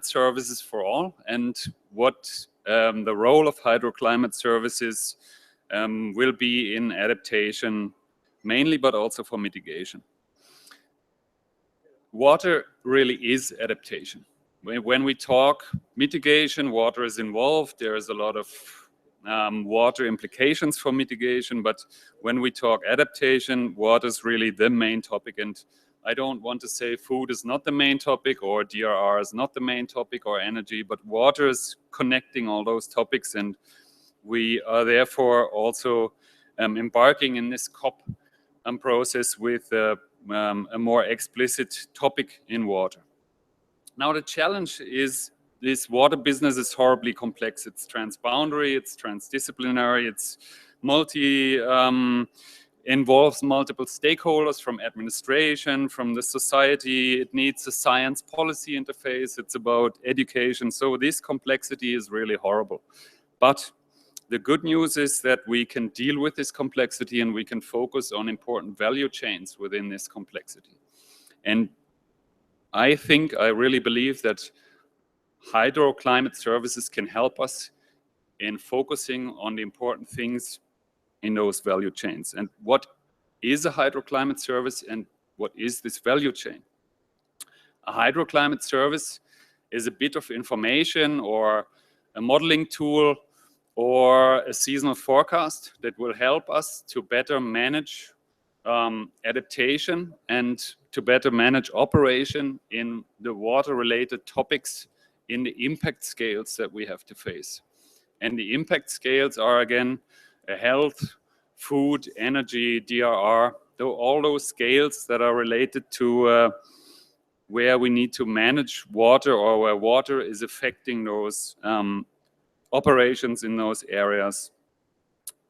services for all, and what the role of hydroclimate services will be in adaptation mainly, but also for mitigation. Water really is adaptation. When we talk mitigation, water is involved. There is a lot of water implications for mitigation, but when we talk adaptation, water is really the main topic. And I don't want to say food is not the main topic, or DRR is not the main topic, or energy, but water is connecting all those topics. And we are therefore also embarking in this COP process with a more explicit topic in water. Now the challenge is this water business is horribly complex. It's transboundary, it's transdisciplinary, it's involves multiple stakeholders from administration, from the society. It needs a science policy interface. It's about education. So this complexity is really horrible. But the good news is that we can deal with this complexity and we can focus on important value chains within this complexity. And I really believe that hydroclimate services can help us in focusing on the important things in those value chains. And what is a hydroclimate service and what is this value chain? A hydroclimate service is a bit of information or a modeling tool or a seasonal forecast that will help us to better manage adaptation and to better manage operation in the water-related topics in the impact scales that we have to face. And the impact scales are, again, health, food, energy, DRR, all those scales that are related to where we need to manage water or where water is affecting those operations in those areas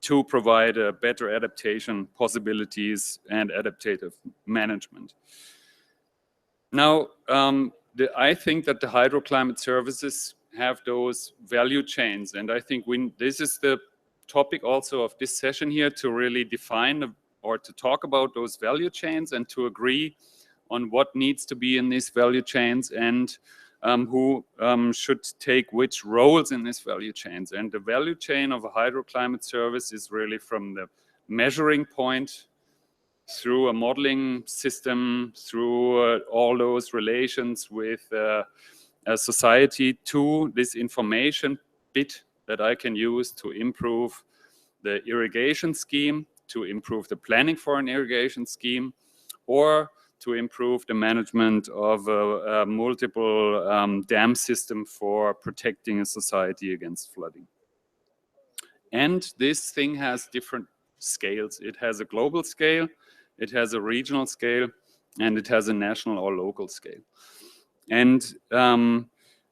to provide a better adaptation possibilities and adaptive management. Now, I think that the hydroclimate services have those value chains, and I think this is the topic also of this session here, to really define or to talk about those value chains and to agree on what needs to be in these value chains and who should take which roles in these value chains. And the value chain of a hydroclimate service is really from the measuring point through a modeling system, through all those relations with a society, to this information bit that I can use to improve the irrigation scheme, to improve the planning for an irrigation scheme, or to improve the management of a multiple dam system for protecting a society against flooding. And this thing has different scales. It has a global scale, it has a regional scale, and it has a national or local scale. And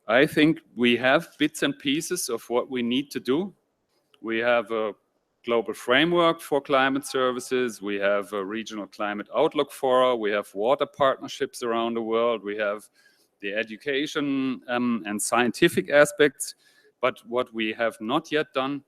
I think we have bits and pieces of what we need to do. We have a global framework for climate services. We have a regional climate outlook fora. We have water partnerships around the world. We have the education and scientific aspects. But what we have not yet done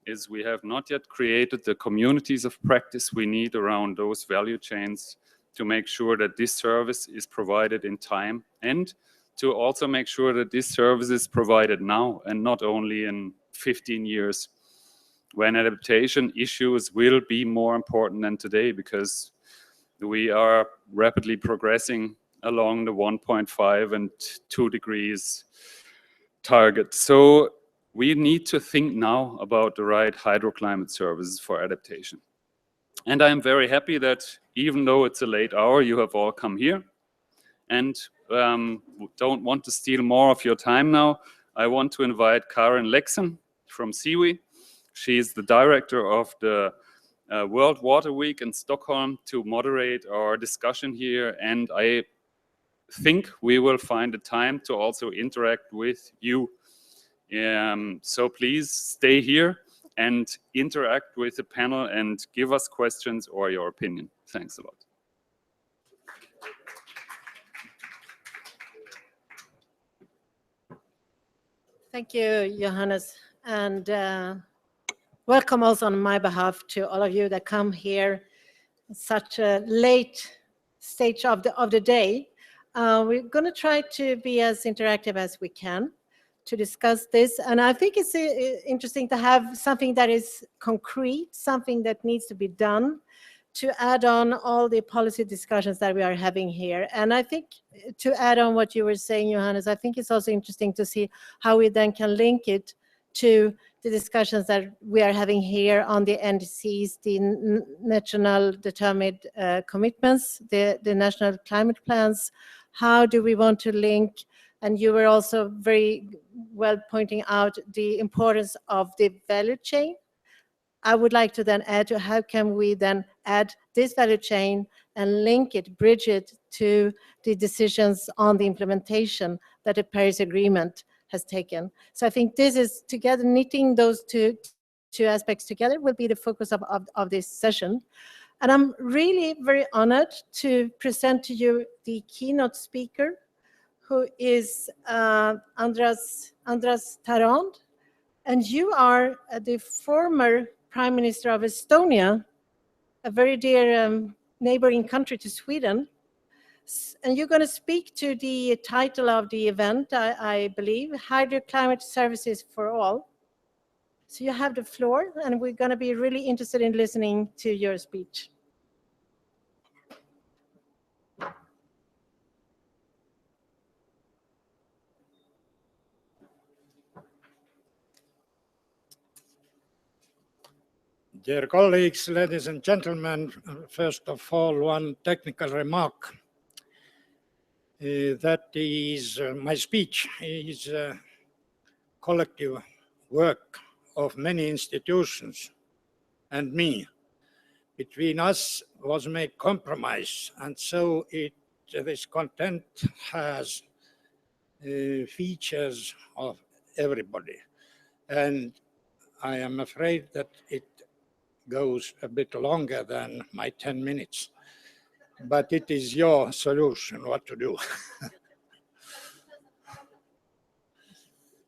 is we have not yet created the communities of practice we need around those value chains to make sure that this service is provided in time, and to also make sure that this service is provided now and not only in 15 years, when adaptation issues will be more important than today, because we are rapidly progressing along the 1.5 and 2 degrees target. So we need to think now about the right hydroclimate services for adaptation. And I'm very happy that even though it's a late hour, you have all come here. And don't want to steal more of your time now. I want to invite Karen Lexen from SIWI. She is the director of the World Water Week in Stockholm to moderate our discussion here. And I think we will find the time to also interact with you. So please stay here and interact with the panel and give us questions or your opinion. Thanks a lot. Thank you, Johannes, and welcome also on my behalf to all of you that come here at such a late stage of the day. We're going to try to be as interactive as we can to discuss this. And I think it's interesting to have something that is concrete, something that needs to be done to add on all the policy discussions that we are having here. And I think to add on what you were saying, Johannes, I think it's also interesting to see how we then can link it to the discussions that we are having here on the NDCs, the national determined commitments, the national climate plans. How do we want to link? And you were also very well pointing out the importance of the value chain. I would like to then add to how can we then add this value chain and link it, bridge it to the decisions on the implementation that the Paris Agreement has taken. So I think this is together, knitting those two aspects together will be the focus of this session. And I'm really very honored to present to you the keynote speaker, who is Andras Tarand. And you are the former Prime Minister of Estonia, a very dear neighboring country to Sweden. And you're going to speak to the title of the event, I believe, Hydroclimate Services for All. So you have the floor, and we're going to be really interested in listening to your speech. Dear colleagues, ladies and gentlemen, first of all, one technical remark. That is, my speech is a collective work of many institutions and me. Between us was made compromise, and so this content has features of everybody. And I am afraid that it goes a bit longer than my 10 minutes, but it is your solution what to do.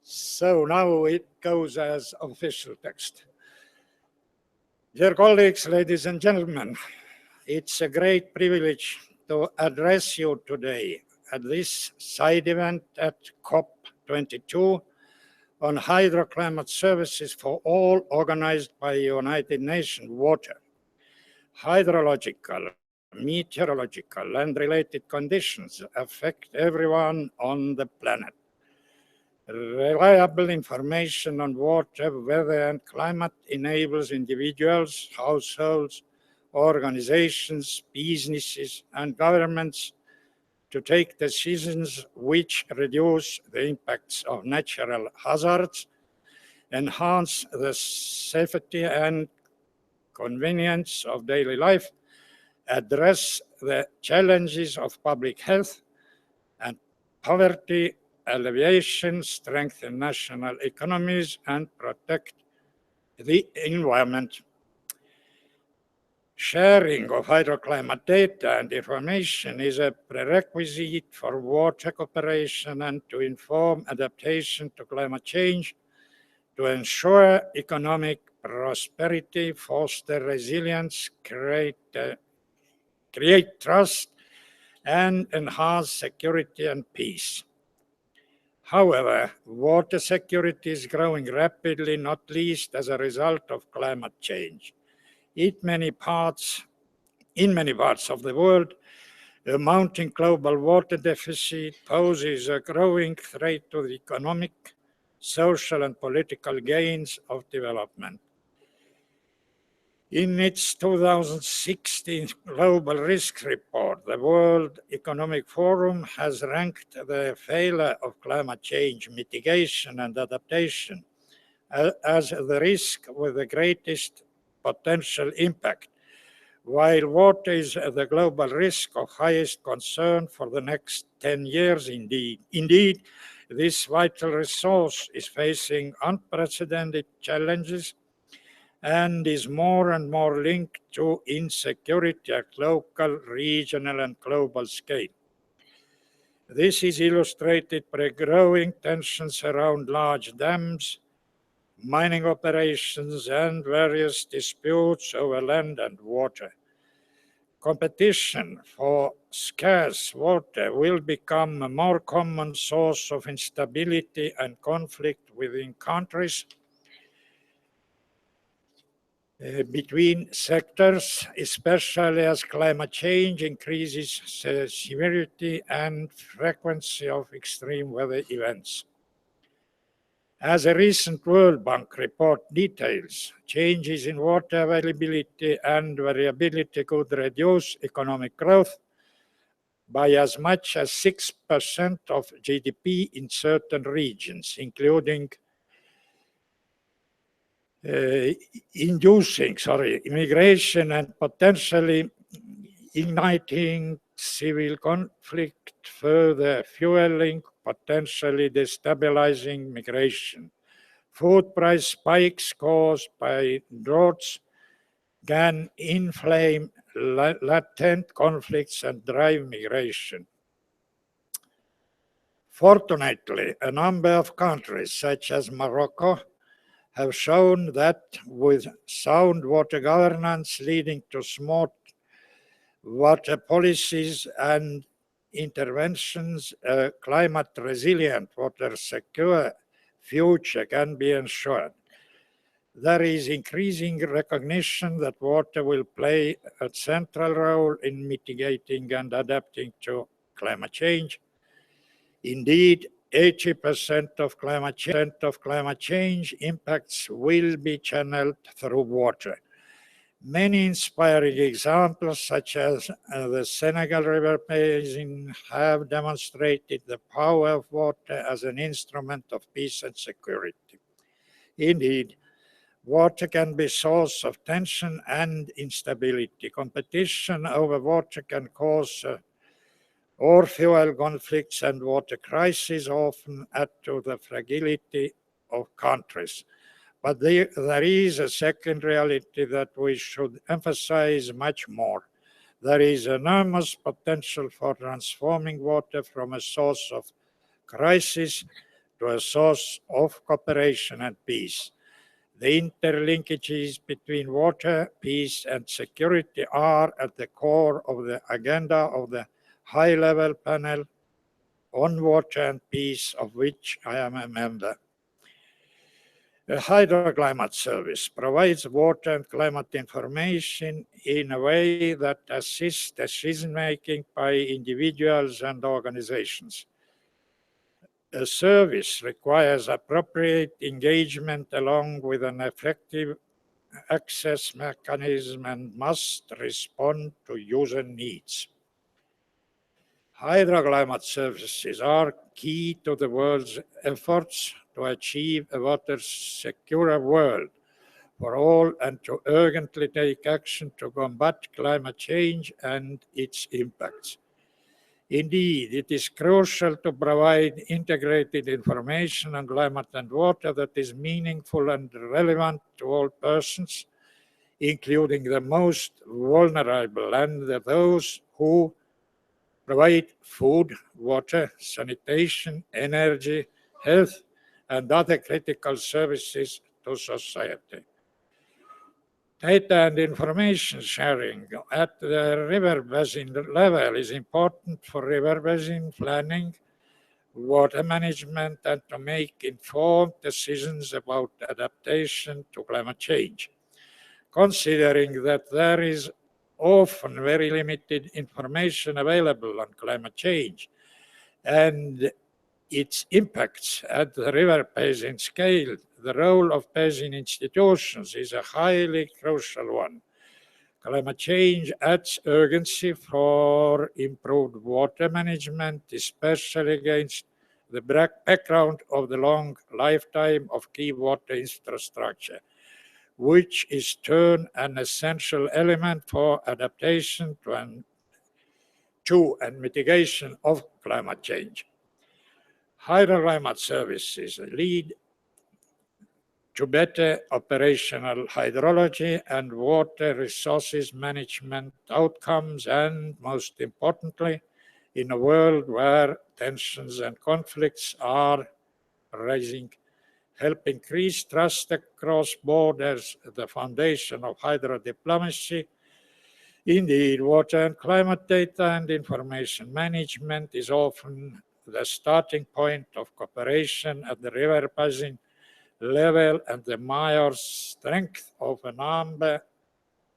So now it goes as official text. Dear colleagues, ladies and gentlemen, it's a great privilege to address you today at this side event at COP22 on hydroclimate services for all, organized by United Nations Water. Hydrological, meteorological, and related conditions affect everyone on the planet. Reliable information on water, weather, and climate enables individuals, households, organizations, businesses, and governments to take decisions which reduce the impacts of natural hazards, enhance the safety and convenience of daily life, address the challenges of public health and poverty alleviation, strengthen national economies, and protect the environment. Sharing of hydroclimate data and information is a prerequisite for water cooperation and to inform adaptation to climate change, to ensure economic prosperity, foster resilience, create trust, and enhance security and peace. However, water security is growing rapidly, not least as a result of climate change. In many parts of the world, a mounting global water deficit poses a growing threat to the economic, social, and political gains of development. In its 2016 Global Risk Report, the World Economic Forum has ranked the failure of climate change mitigation and adaptation as the risk with the greatest potential impact, while water is the global risk of highest concern for the next 10 years indeed. Indeed, this vital resource is facing unprecedented challenges and is more and more linked to insecurity at local, regional, and global scale. This is illustrated by growing tensions around large dams, mining operations, and various disputes over land and water. competition for scarce water will become a more common source of instability and conflict within countries, between sectors, especially as climate change increases the severity and frequency of extreme weather events. As a recent World Bank report details, changes in water availability and variability could reduce economic growth by as much as 6% of GDP in certain regions, including inducing immigration and potentially igniting civil conflict, further fueling potentially destabilizing migration. Food price spikes caused by droughts can inflame latent conflicts and drive migration. Fortunately, a number of countries, such as Morocco, have shown that with sound water governance leading to smart water policies and interventions, a climate resilient, water secure future can be ensured. There is increasing recognition that water will play a central role in mitigating and adapting to climate change. Indeed, 80% of climate change impacts will be channeled through water. Many inspiring examples, such as the Senegal River Basin, have demonstrated the power of water as an instrument of peace and security. Indeed, water can be a source of tension and instability. Competition over water can cause or fuel conflicts, and water crises often add to the fragility of countries. But there is a second reality that we should emphasize much more. There is enormous potential for transforming water from a source of crisis to a source of cooperation and peace. The interlinkages between water, peace, and security are at the core of the agenda of the high-level panel on water and peace, of which I am a member. A hydroclimate service provides water and climate information in a way that assists decision-making by individuals and organizations. A service requires appropriate engagement along with an effective access mechanism and must respond to user needs. Hydroclimate services are key to the world's efforts to achieve a water-secure world for all and to urgently take action to combat climate change and its impacts. Indeed, it is crucial to provide integrated information on climate and water that is meaningful and relevant to all persons, including the most vulnerable and those who provide food, water, sanitation, energy, health, and other critical services to society. Data and information sharing at the river basin level is important for river basin planning, water management, and to make informed decisions about adaptation to climate change. Considering that there is often very limited information available on climate change and its impacts at the river basin scale, the role of basin institutions is a highly crucial one. Climate change adds urgency for improved water management, especially against the background of the long lifetime of key water infrastructure, which is turned an essential element for adaptation to and mitigation of climate change. Hydroclimate services lead to better operational hydrology and water resources management outcomes, and most importantly, in a world where tensions and conflicts are rising, help increase trust across borders, the foundation of hydro diplomacy, Indeed, water and climate data and information management is often the starting point of cooperation at the river basin level and the major strength of a number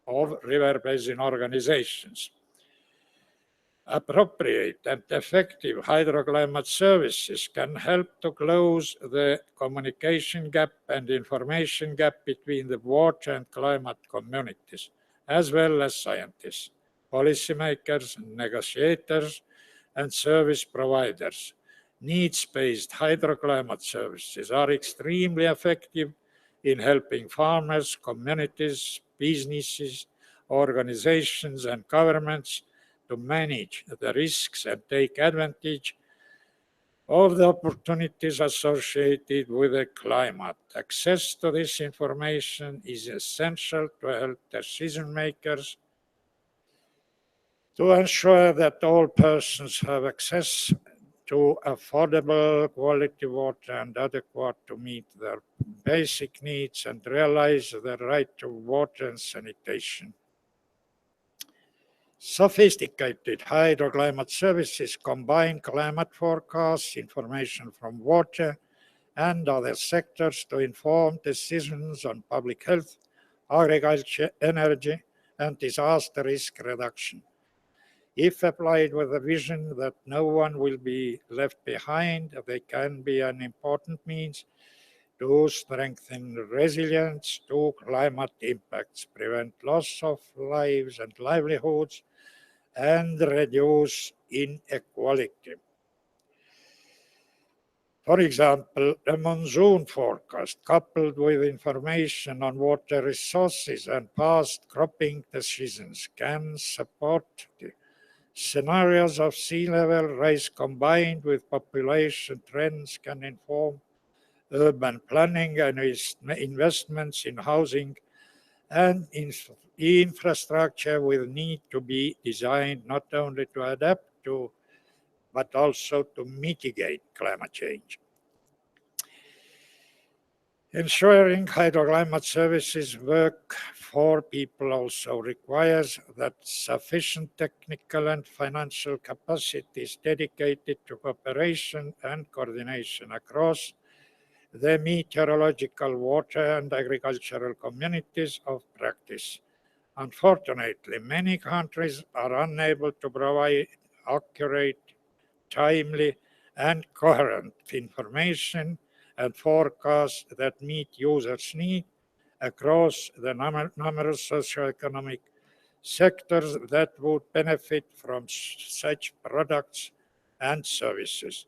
of river basin organizations. Appropriate and effective hydroclimate services can help to close the communication gap and information gap between the water and climate communities, as well as scientists, policymakers, negotiators, and service providers. Needs-based hydroclimate services are extremely effective in helping farmers, communities, businesses, organizations, and governments to manage the risks and take advantage of the opportunities associated with the climate. Access to this information is essential to help decision makers to ensure that all persons have access to affordable quality water and adequate to meet their basic needs and realize their right to water and sanitation. Sophisticated hydroclimate services combine climate forecasts, information from water, and other sectors to inform decisions on public health, agriculture, energy, and disaster risk reduction. If applied with a vision that no one will be left behind, they can be an important means to strengthen resilience to climate impacts, prevent loss of lives and livelihoods, and reduce inequality. For example, a monsoon forecast coupled with information on water resources and past cropping decisions can support the scenarios of sea level rise combined with population trends can inform urban planning and investments in housing and infrastructure will need to be designed not only to adapt to, but also to mitigate climate change. Ensuring hydroclimate services work for people also requires that sufficient technical and financial capacity is dedicated to cooperation and coordination across the meteorological, water, and agricultural communities of practice. Unfortunately, many countries are unable to provide accurate, timely, and coherent information and forecasts that meet users' needs across the numerous socioeconomic sectors that would benefit from such products and services.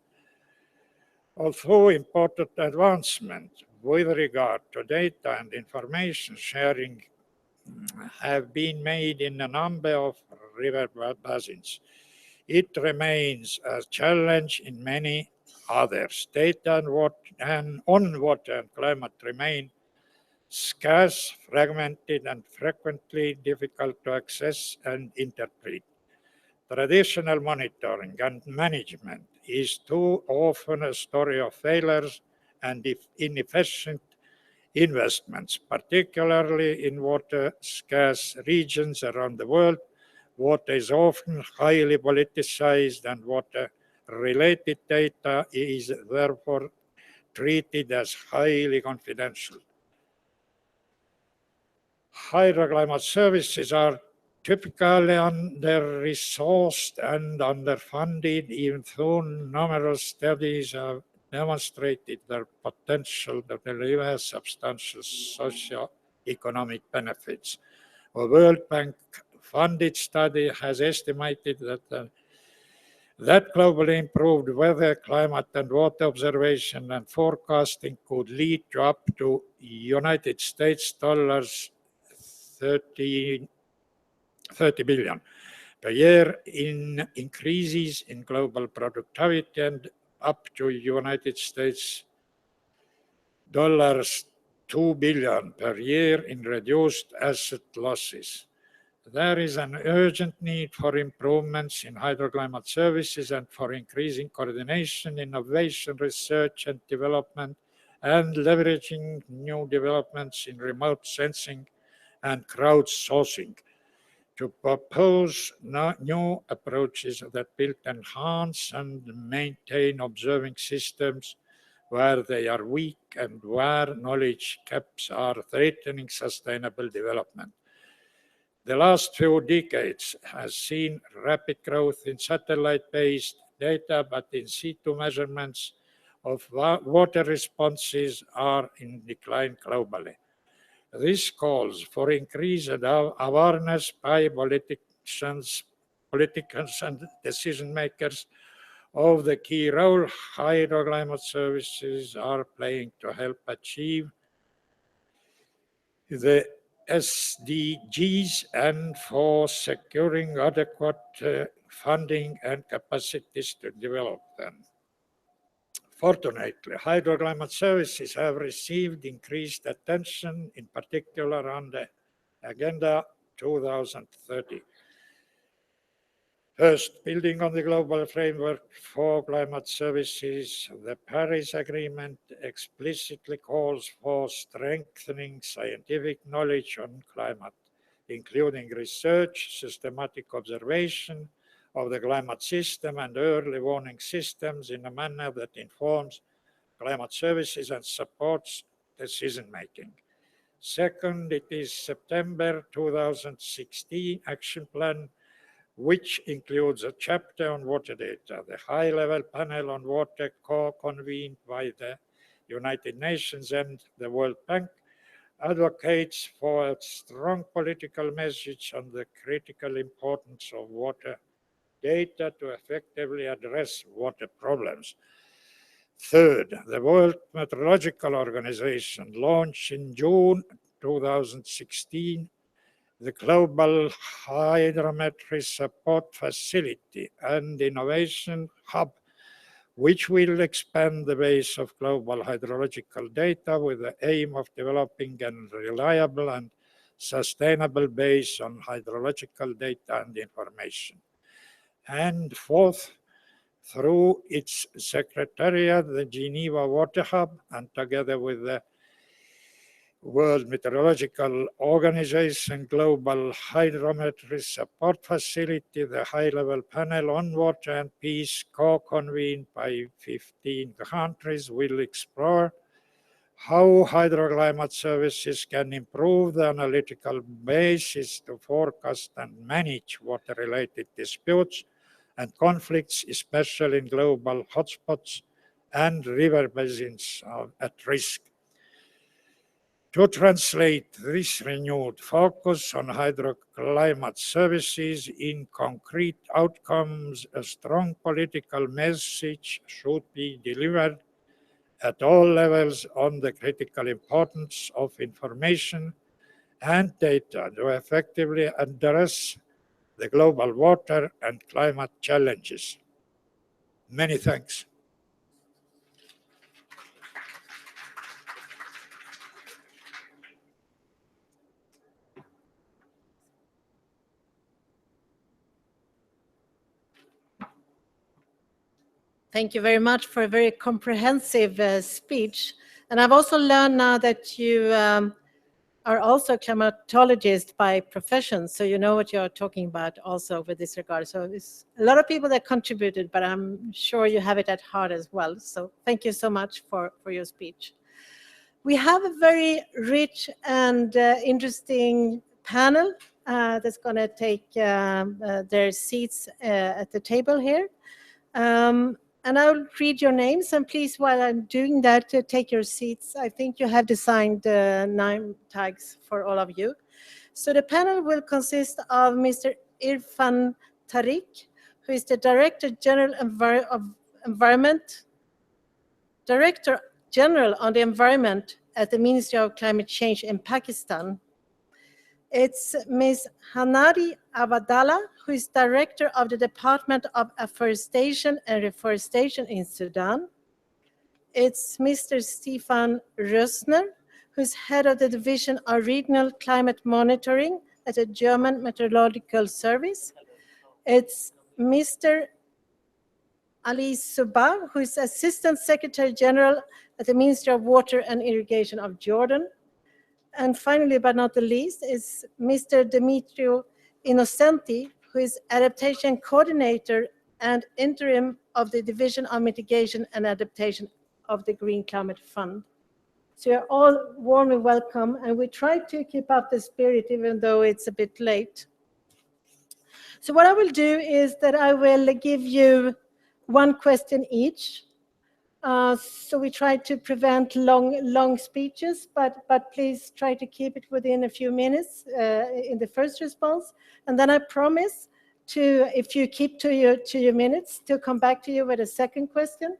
Although important advancements with regard to data and information sharing have been made in a number of river basins, it remains a challenge in many others. Data on water and climate remain scarce, fragmented, and frequently difficult to access and interpret. Traditional monitoring and management is too often a story of failures and inefficient investments, particularly in water-scarce regions around the world. Water is often highly politicized and water-related data is therefore treated as highly confidential. Hydroclimate services are typically under-resourced and underfunded, even though numerous studies have demonstrated their potential to deliver substantial socio-economic benefits. A World Bank-funded study has estimated that globally improved weather, climate, and water observation and forecasting could lead to up to United States dollars 30 billion per year in increases in global productivity and up to United States dollars 2 billion per year in reduced asset losses. There is an urgent need for improvements in hydroclimate services and for increasing coordination, innovation, research and development, and leveraging new developments in remote sensing and crowdsourcing. to propose new approaches that build, enhance, and maintain observing systems where they are weak and where knowledge gaps are threatening sustainable development. The last few decades has seen rapid growth in satellite-based data, but in situ measurements of water responses are in decline globally. This calls for increased awareness by politicians and decision makers of the key role hydroclimate services are playing to help achieve the SDGs and for securing adequate funding and capacities to develop them. Fortunately, hydroclimate services have received increased attention, in particular on the Agenda 2030. First, building on the global framework for climate services, the Paris Agreement explicitly calls for strengthening scientific knowledge on climate, including research, systematic observation of the climate system, and early warning systems in a manner that informs climate services and supports decision-making. Second, it is September 2016 action plan, which includes a chapter on water data. The high-level panel on water co-convened by the United Nations and the World Bank advocates for a strong political message on the critical importance of water data to effectively address water problems. Third, the World Meteorological Organization launched in June 2016 the Global Hydrometry Support Facility and Innovation Hub, which will expand the base of global hydrological data with the aim of developing a reliable and sustainable base on hydrological data and information. And fourth, through its secretariat, the Geneva Water Hub, and together with the World Meteorological Organization Global Hydrometry Support Facility, the high-level panel on water and peace co-convened by 15 countries, will explore how hydroclimate services can improve the analytical basis to forecast and manage water-related disputes and conflicts, especially in global hotspots and river basins at risk. To translate this renewed focus on hydroclimate services in concrete outcomes, a strong political message should be delivered at all levels on the critical importance of information and data to effectively address the global water and climate challenges. Many thanks. Thank you very much for a very comprehensive speech. And I've also learned now that you are also a climatologist by profession, so you know what you're talking about also with this regard. So there's a lot of people that contributed, but I'm sure you have it at heart as well. So thank you so much for your speech. We have a very rich and interesting panel that's going to take their seats at the table here. And I'll read your names, and please, while I'm doing that, take your seats. I think you have designed 9 tags for all of you. So the panel will consist of Mr. Irfan Tariq, who is the Director General of Environment, Director General on the Environment at the Ministry of Climate Change in Pakistan. It's Ms. Hanadi Abadallah, who is Director of the Department of Afforestation and Reforestation in Sudan. It's Mr. Stefan Rösner, who is Head of the Division of Regional Climate Monitoring at the German Meteorological Service. It's Mr. Ali Subah, who is Assistant Secretary General at the Ministry of Water and Irrigation of Jordan. And finally, but not the least, is Mr. Dimitriou Innocenti, who is adaptation coordinator and interim of the Division of Mitigation and Adaptation of the Green Climate Fund. So you're all warmly welcome, and we try to keep up the spirit even though it's a bit late. So what I will do is that I will give you one question each. So we try to prevent long speeches, but please try to keep it within a few minutes in the first response. And then I promise to, if you keep to your minutes, to come back to you with a second question,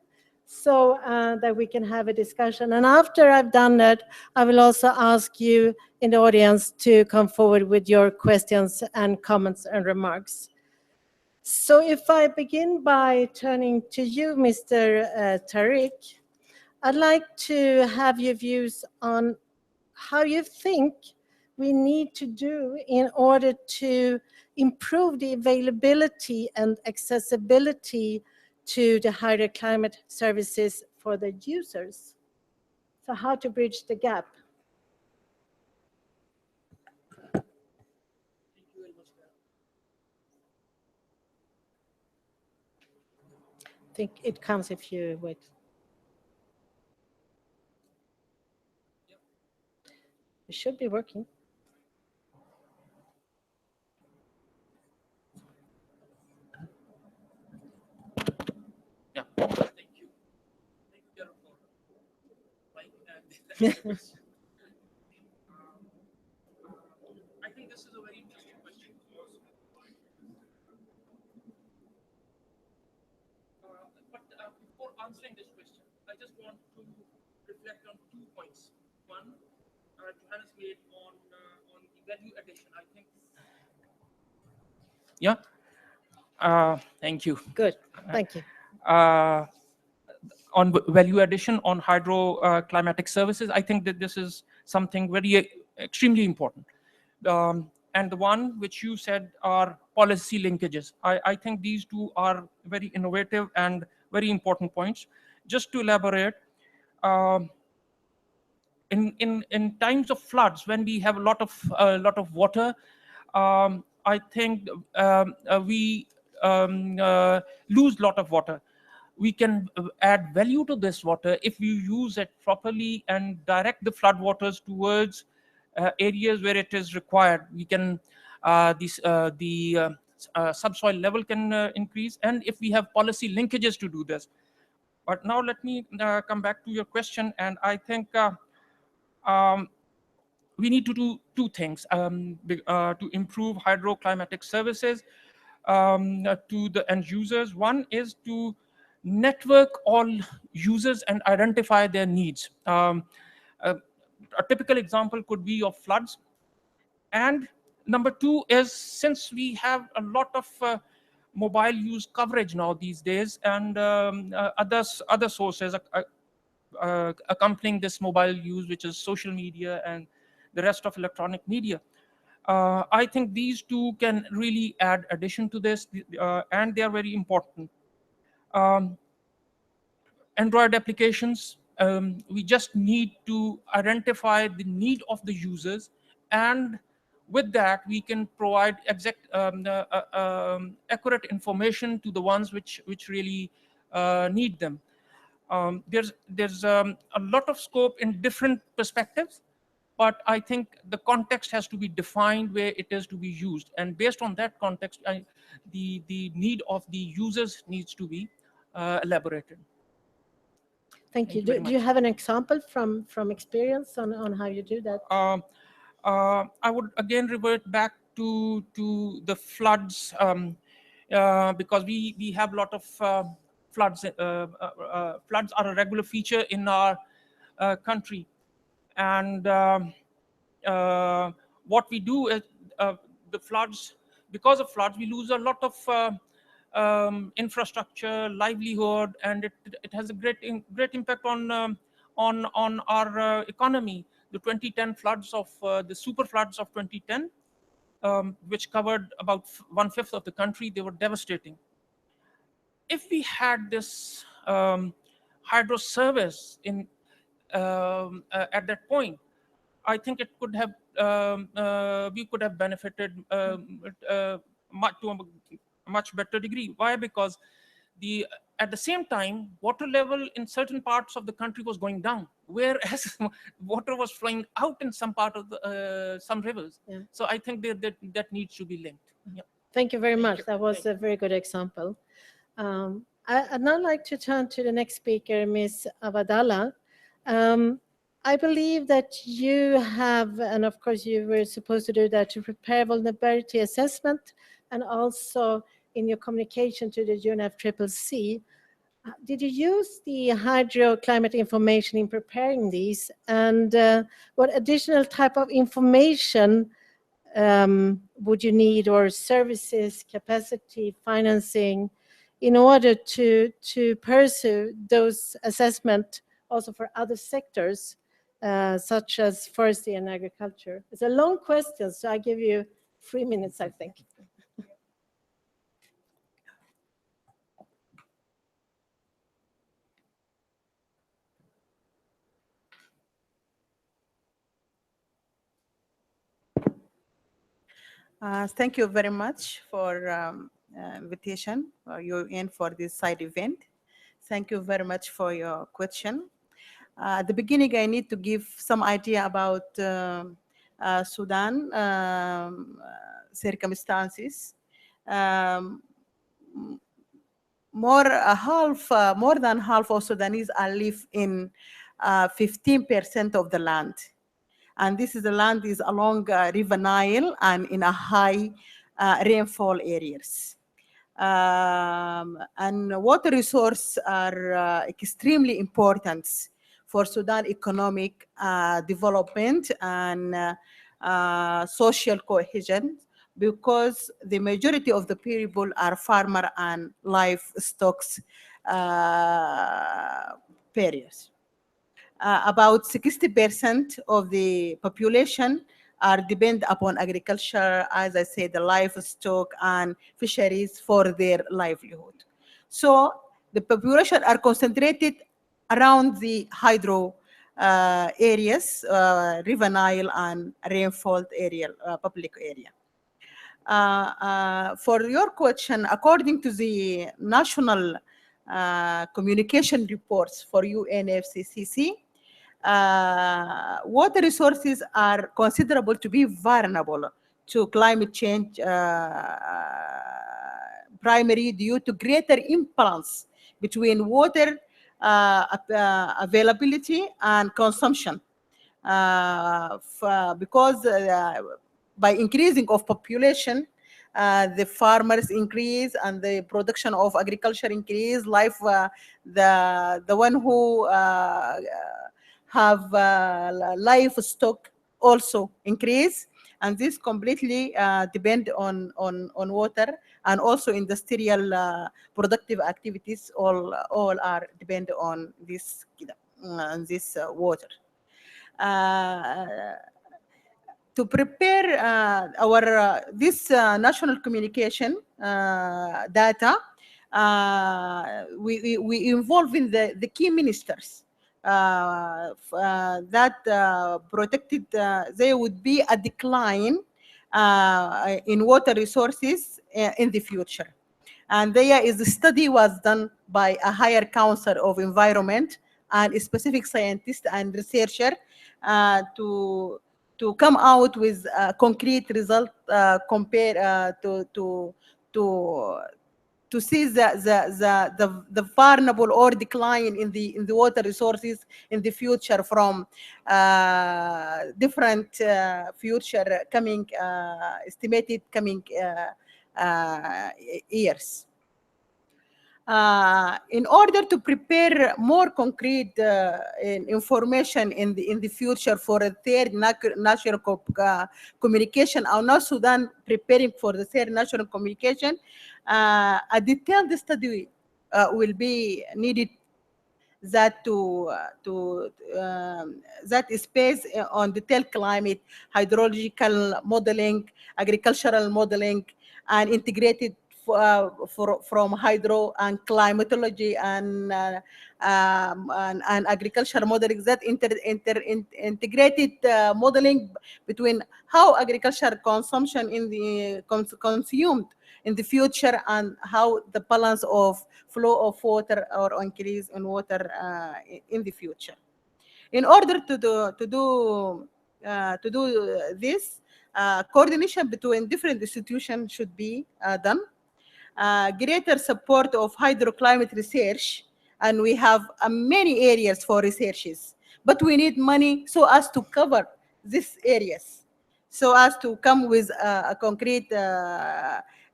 so that we can have a discussion. And after I've done that, I will also ask you in the audience to come forward with your questions and comments and remarks. So if I begin by turning to you, Mr. Tariq, I'd like to have your views on how you think we need to do in order to improve the availability and accessibility to the hydroclimate services for the users. So how to bridge the gap. I think it comes if you wait. It should be working. Yeah, thank you. Thank you, Jared, for I think this is a very interesting question. But before answering this question, I just want to reflect on 2 points. One, Johannes made on the value addition. I think. Yeah. Thank you. Good. Thank you. On value addition on hydroclimatic services, I think that this is something very extremely important. And the one which you said are policy linkages. I think these two are very innovative and very important points. Just to elaborate, in times of floods, when we have a lot of water, I think we lose a lot of water. We can add value to this water if we use it properly and direct the flood waters towards areas where it is required. We can the subsoil level can increase, and if we have policy linkages to do this. But now let me come back to your question, and I think we need to do 2 things to improve hydroclimatic services to the end users. One is to network all users and identify their needs. A typical example could be of floods. And number 2 is, since we have a lot of mobile use coverage now these days, and other sources accompanying this mobile use, which is social media and the rest of electronic media, I think these 2 can really add addition to this, and they are very important. Android applications, we just need to identify the need of the users, and with that we can provide exact accurate information to the ones which really need them. There's a lot of scope in different perspectives, but I think the context has to be defined where it is to be used, and based on that context, the need of the users needs to be elaborated. Thank you. Do you have an example from experience on how you do that? I would again revert back to the floods, because we have a lot of floods. Floods are a regular feature in our country, and what we do is the floods. Because of floods, we lose a lot of infrastructure, livelihood, and it has a great impact on our economy. The 2010 floods of the super floods of 2010, which covered about 1/5 of the country, they were devastating. If we had this hydro service at that point, I think it could have we could have benefited to a much better degree. Why? Because at the same time, water level in certain parts of the country was going down, whereas water was flowing out in some part of the some rivers. Yeah. So I think that needs to be linked. Yeah. Thank you very much. you. That was a very good example. I'd now like to turn to the next speaker, Ms. Avadala. I believe that you have, and of course you were supposed to do that, to prepare vulnerability assessment, and also in your communication to the UNFCCC. Did you use the hydroclimate information in preparing these? And what additional type of information would you need, or services, capacity, financing, in order to pursue those assessment also for other sectors, such as forestry and agriculture? It's a long question, so I give you 3 minutes, I think. Thank you very much for invitation, you in for this side event. Thank you very much for your question. At the beginning, I need to give some idea about Sudan circumstances. More than half of Sudanese are live in 15% of the land. And this is the land is along River Nile and in a high rainfall areas. And water resources are extremely important for Sudan economic development and social cohesion, because the majority of the people are farmer and livestock periods. About 60% of the population are depend upon agriculture, as I said, the livestock and fisheries for their livelihood. So the population are concentrated around the hydro areas, River Nile and rainfall area, public area. For your question, according to the national communication reports for UNFCCC, water resources are considerable to be vulnerable to climate change, primarily due to greater imbalance between water availability and consumption. Because by increasing of population, the farmers increase and the production of agriculture increase. The one who have livestock also increase, and this completely depend on water, and also industrial productive activities all are depend on this water. To prepare our this national communication data, we involve in the key ministers that protected, there would be a decline in water resources in the future. And there is a study was done by a higher council of environment and a specific scientist and researcher to come out with a concrete result compared to see the vulnerable or decline in the water resources in the future from different future coming estimated coming years. In order to prepare more concrete information in the future for a third national communication, our North Sudan preparing for the third national communication, a detailed study will be needed that that is based on detailed climate, hydrological modeling, agricultural modeling, and integrated from hydro and climatology and agriculture modeling, that integrated modeling between how agriculture consumption in the consumed in the future and how the balance of flow of water or increase in water in the future. In order to do this, coordination between different institutions should be done. Greater support of hydroclimate research, and we have many areas for researches, but we need money so as to cover these areas, so as to come with a concrete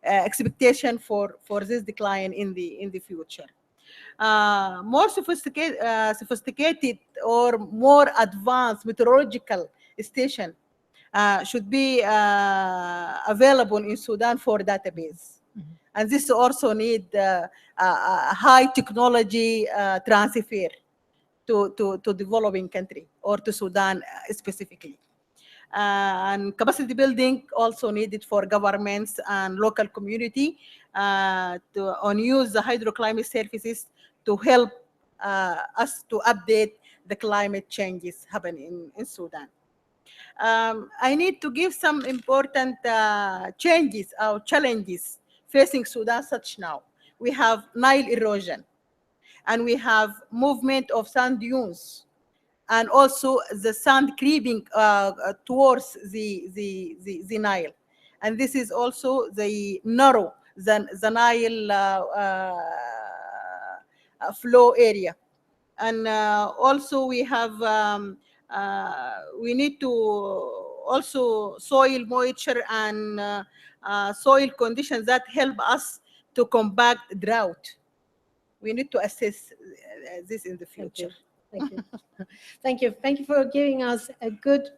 expectation for this decline in the future. More sophisticated or more advanced meteorological station should be available in Sudan for database. And this also need high technology transfer to developing country or to Sudan specifically. And capacity building also needed for governments and local community on use the hydroclimate services to help us to update the climate changes happening in Sudan. I need to give some important changes or challenges facing Sudan such now. We have Nile erosion, and we have movement of sand dunes, and also the sand creeping towards the Nile. And this is also the narrow, the Nile flow area. And also we have, we need to also soil moisture and soil conditions that help us to combat drought. We need to assess this in the future. Thank you. Thank you. Thank you for giving us a good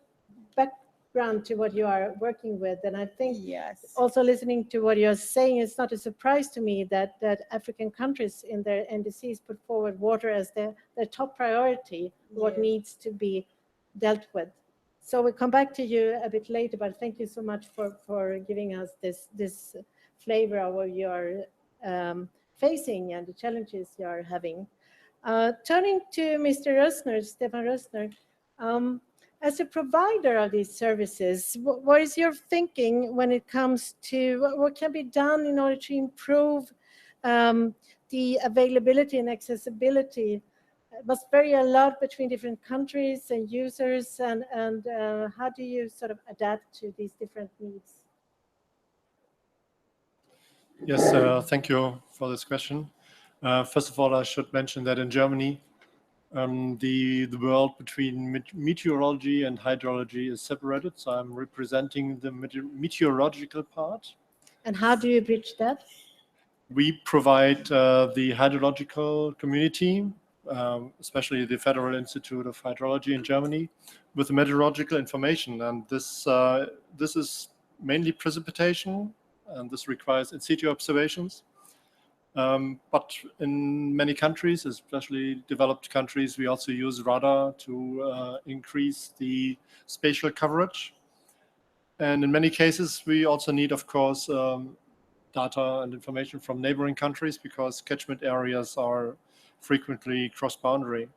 background to what you are working with. And I think Yes. also listening to what you're saying, it's not a surprise to me that African countries in their NDCs put forward water as their top priority, what Yes. needs to be dealt with. So we'll come back to you a bit later, but thank you so much for giving us this flavor of what you're facing and the challenges you're having. Turning to Mr. Rössner, Stefan Rössner, as a provider of these services, what is your thinking when it comes to what can be done in order to improve the availability and accessibility? It must vary a lot between different countries and users, and how do you sort of adapt to these different needs? Yes, thank you for this question. First of all, I should mention that in Germany, the world between meteorology and hydrology is separated. So I'm representing the meteorological part. And how do you bridge that? We provide the hydrological community, especially the Federal Institute of Hydrology in Germany, with meteorological information. And this is mainly precipitation, and this requires in situ observations. But in many countries, especially developed countries, we also use radar to increase the spatial coverage. And in many cases, we also need, of course, data and information from neighboring countries because catchment areas are frequently cross-boundary.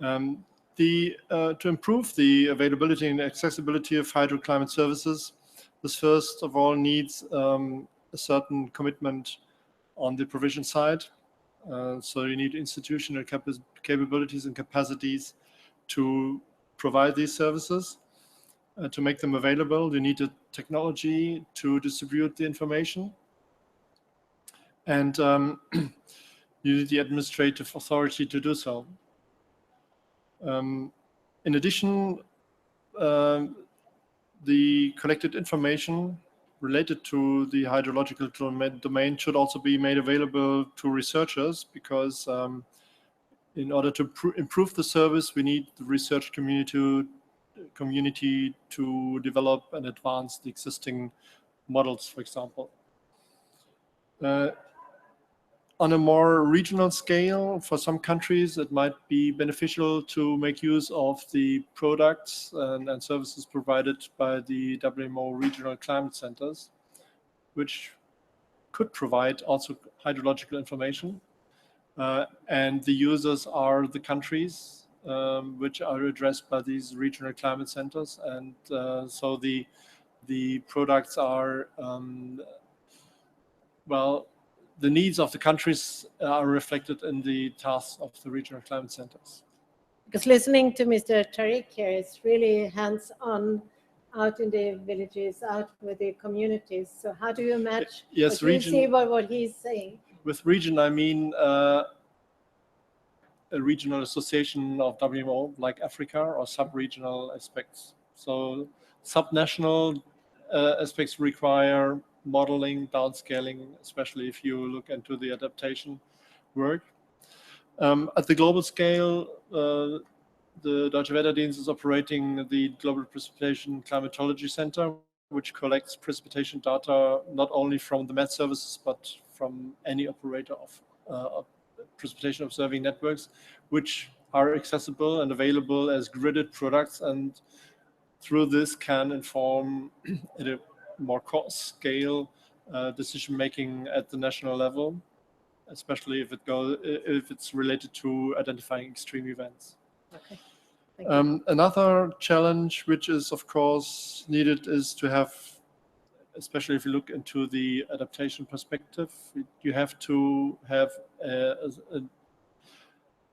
To improve the availability and accessibility of hydroclimate services, this first of all needs a certain commitment on the provision side. So you need institutional capabilities and capacities to provide these services, to make them available. You need the technology to distribute the information. And you need the administrative authority to do so. In addition, the collected information related to the hydrological domain should also be made available to researchers because in order to improve the service, we need the research community to develop and advance the existing models, for example. On a more regional scale, for some countries, it might be beneficial to make use of the products and services provided by the WMO regional climate centers, which could provide also hydrological information. And the users are the countries which are addressed by these regional climate centers. And so the products are, well, the needs of the countries are reflected in the tasks of the regional climate centers. Because listening to Mr. Tariq here, it's really hands-on, out in the villages, out with the communities. So how do you match Yes, what you see about what he's saying? With region, I mean a regional association of WMO, like Africa, or sub-regional aspects. So subnational aspects require modeling, downscaling, especially if you look into the adaptation work. At the global scale, the Deutsche Wetterdienst is operating the Global Precipitation Climatology Center, which collects precipitation data not only from the Met services, but from any operator of precipitation observing networks, which are accessible and available as gridded products, and through this can inform at a more cost scale decision making at the national level, especially if it's related to identifying extreme events. Okay. Thank you. Another challenge which is of course needed is to have, especially if you look into the adaptation perspective, you have to have an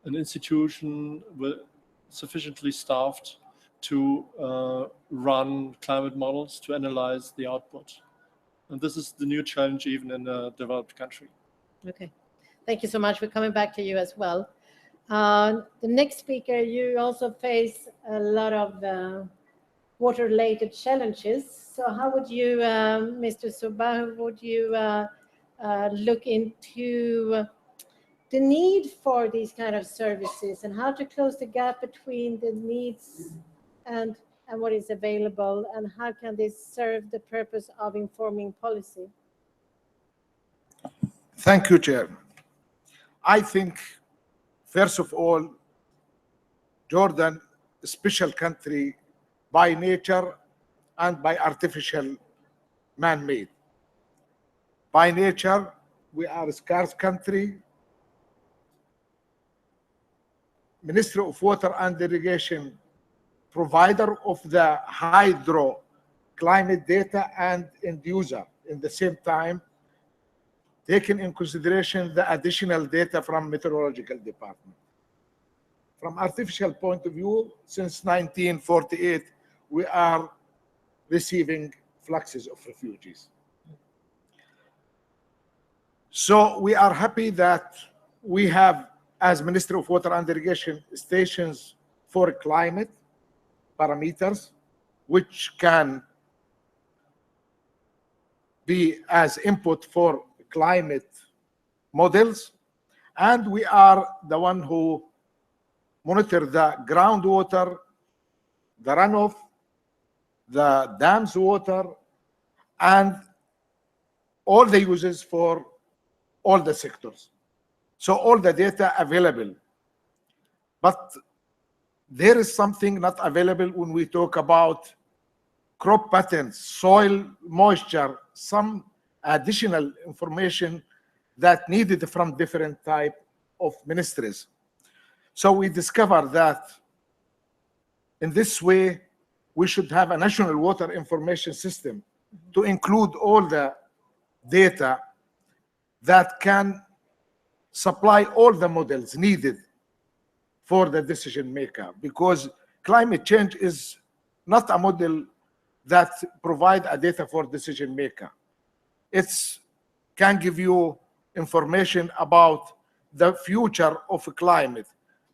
institution sufficiently staffed to run climate models to analyze the output. And this is the new challenge even in a developed country. Okay. Thank you so much. We're coming back to you as well. The next speaker, you also face a lot of water-related challenges. So how would you, Mr. Subah, would you look into the need for these kind of services and how to close the gap between the needs and what is available, and how can this serve the purpose of informing policy? Thank you, Chair. I think, first of all, Jordan, a special country by nature and by artificial man-made. By nature, we are a scarce country. Ministry of Water and Irrigation, provider of the hydro climate data and end user in the same time, taking in consideration the additional data from meteorological department. From artificial point of view, since 1948, we are receiving fluxes of refugees. So we are happy that we have, as Ministry of Water and Irrigation, stations for climate parameters, which can be as input for climate models. And we are the one who monitor the groundwater, the runoff, the dams water, and all the uses for all the sectors. So all the data available. But there is something not available when we talk about crop patterns, soil moisture, some additional information that needed from different type of ministries. So we discovered that in this way, we should have a national water information system to include all the data that can supply all the models needed for the decision maker, because climate change is not a model that provide a data for decision maker. It can give you information about the future of climate,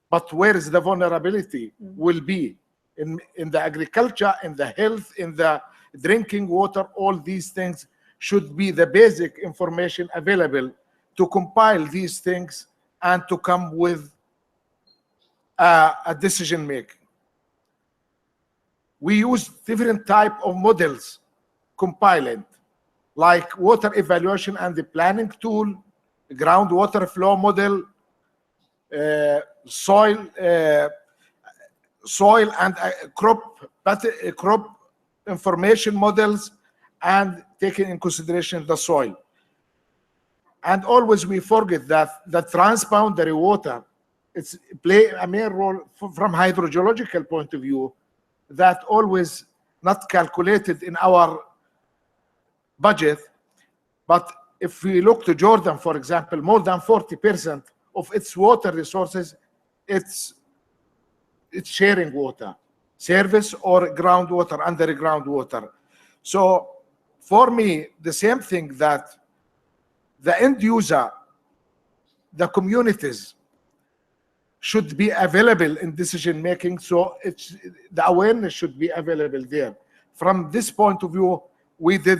but where is the vulnerability will be in the agriculture, in the health, in the drinking water. All these things should be the basic information available to compile these things and to come with a decision making. We use different type of models compiling, like water evaluation and the planning tool, groundwater flow model, soil and crop information models, and taking in consideration the soil. And always we forget that the transboundary water, it's play a main role from hydrogeological point of view, that always not calculated in our budget. But if we look to Jordan, for example, more than 40% of its water resources, it's sharing water, surface or groundwater, underground water. So for me, the same thing that the end user, the communities should be available in decision making. So it's the awareness should be available there. From this point of view, we did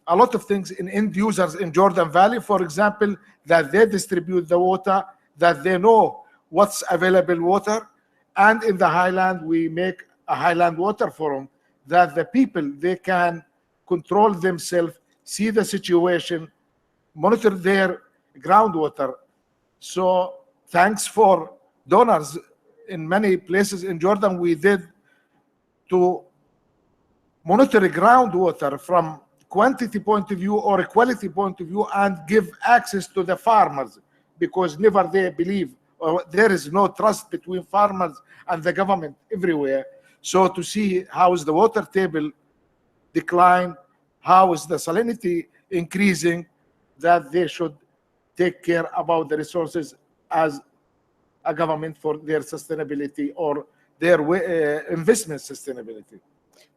a lot of things in end users in Jordan Valley, for example, that they distribute the water, that they know what's available water. And in the highland, we make a highland water forum that the people, they can control themselves, see the situation, monitor their groundwater. So thanks for donors in many places in Jordan, we did to monitor groundwater from quantity point of view or a quality point of view, and give access to the farmers, because never they believe, or there is no trust between farmers and the government everywhere. So to see how is the water table decline, how is the salinity increasing, that they should take care about the resources as a government for their sustainability or their investment sustainability.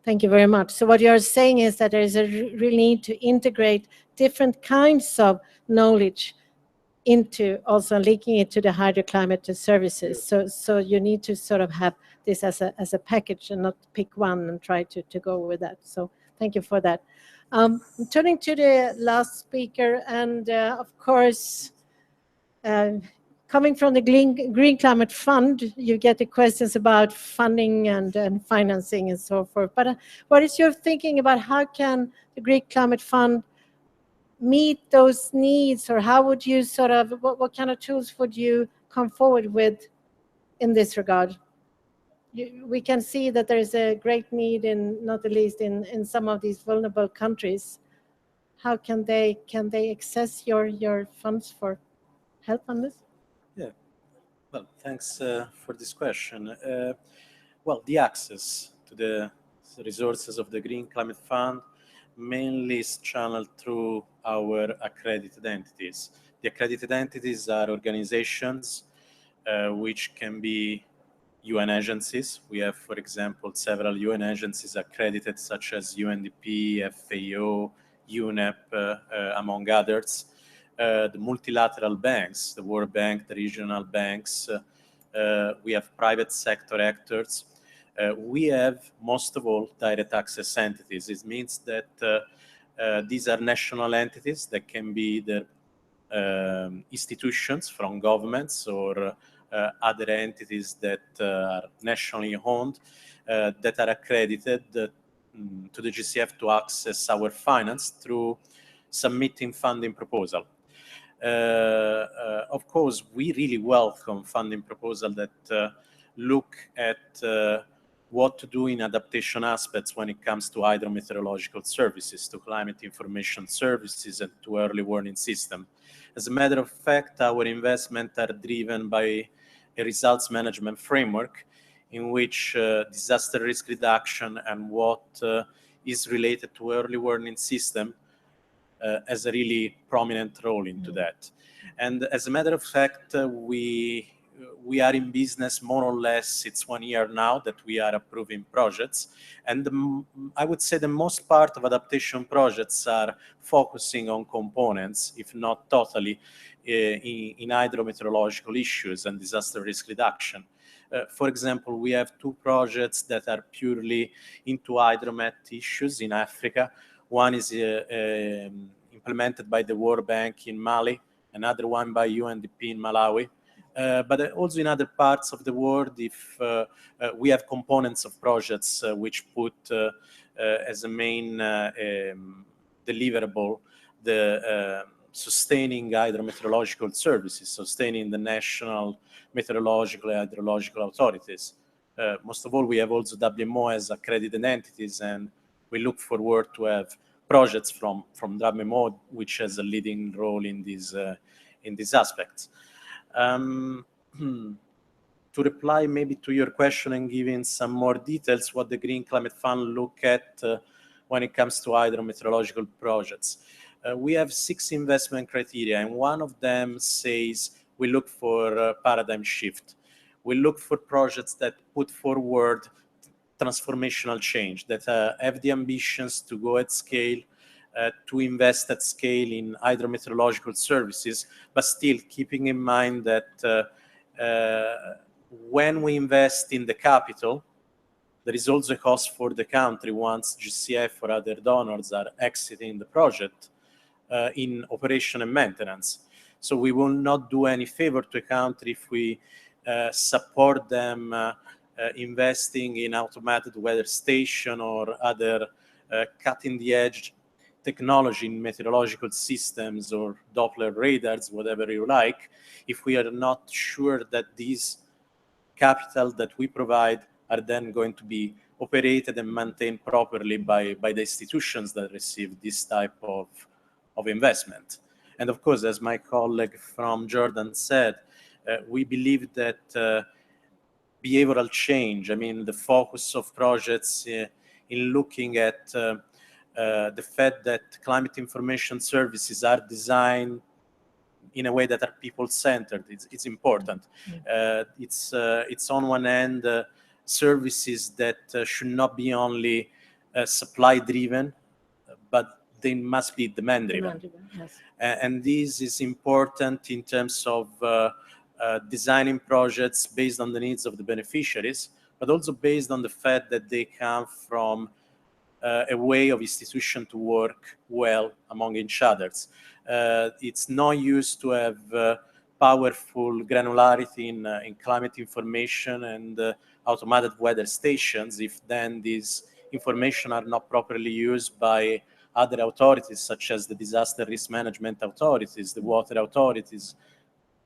Thank you very much. So what you're saying is that there is a real need to integrate different kinds of knowledge into also linking it to the hydroclimate services. So you need to sort of have this as a package and not pick one and try to go with that. So thank you for that. Turning to the last speaker, and of course, coming from the Green Climate Fund, you get the questions about funding and financing and so forth. But what is your thinking about how can the Green Climate Fund meet those needs, or how would you sort of, what kind of tools would you come forward with in this regard? We can see that there is a great need in, not the least in some of these vulnerable countries. How can they access your funds for help on this? Yeah, well, thanks for this question. Well, the access to the resources of the Green Climate Fund mainly is channeled through our accredited entities. The accredited entities are organizations which can be UN agencies. We have, for example, several UN agencies accredited, such as UNDP, FAO, UNEP, among others. The multilateral banks, the World Bank, the regional banks. We have private sector actors. We have, most of all, direct access entities. It means that these are national entities that can be either institutions from governments or other entities that are nationally owned, that are accredited to the GCF to access our finance through submitting funding proposal. Of course, we really welcome funding proposals that look at what to do in adaptation aspects when it comes to hydrometeorological services, to climate information services, and to early warning system. As a matter of fact, our investments are driven by a results management framework in which disaster risk reduction and what is related to early warning system has a really prominent role into that. And as a matter of fact, we are in business more or less, it's 1 year now that we are approving projects. And I would say the most part of adaptation projects are focusing on components, if not totally, in hydrometeorological issues and disaster risk reduction. For example, we have 2 projects that are purely into hydromet issues in Africa. One is implemented by the World Bank in Mali, another one by UNDP in Malawi. But also in other parts of the world, if we have components of projects which put as a main deliverable the sustaining hydrometeorological services, sustaining the national meteorological and hydrological authorities. Most of all, we have also WMO as accredited entities, and we look forward to have projects from DRAMMO, which has a leading role in these aspects. To reply maybe to your question and giving some more details, what the Green Climate Fund look at when it comes to hydrometeorological projects. We have 6 investment criteria, and one of them says we look for a paradigm shift. We look for projects that put forward transformational change, that have the ambitions to go at scale, to invest at scale in hydrometeorological services, but still keeping in mind that when we invest in the capital, there is also a cost for the country once GCF or other donors are exiting the project in operation and maintenance. So we will not do any favor to a country if we support them investing in automated weather station or other cutting-the-edge technology in meteorological systems or Doppler radars, whatever you like, if we are not sure that these capital that we provide are then going to be operated and maintained properly by the institutions that receive this type of investment. And of course, as my colleague from Jordan said, we believe that behavioral change, I mean, the focus of projects in looking at the fact that climate information services are designed in a way that are people-centered, it's important. It's on one end services that should not be only supply-driven, but they must be demand-driven. Yes. And this is important in terms of designing projects based on the needs of the beneficiaries, but also based on the fact that they come from a way of institution to work well among each others. It's no use to have powerful granularity in climate information and automated weather stations if then these information are not properly used by other authorities such as the disaster risk management authorities, the water authorities,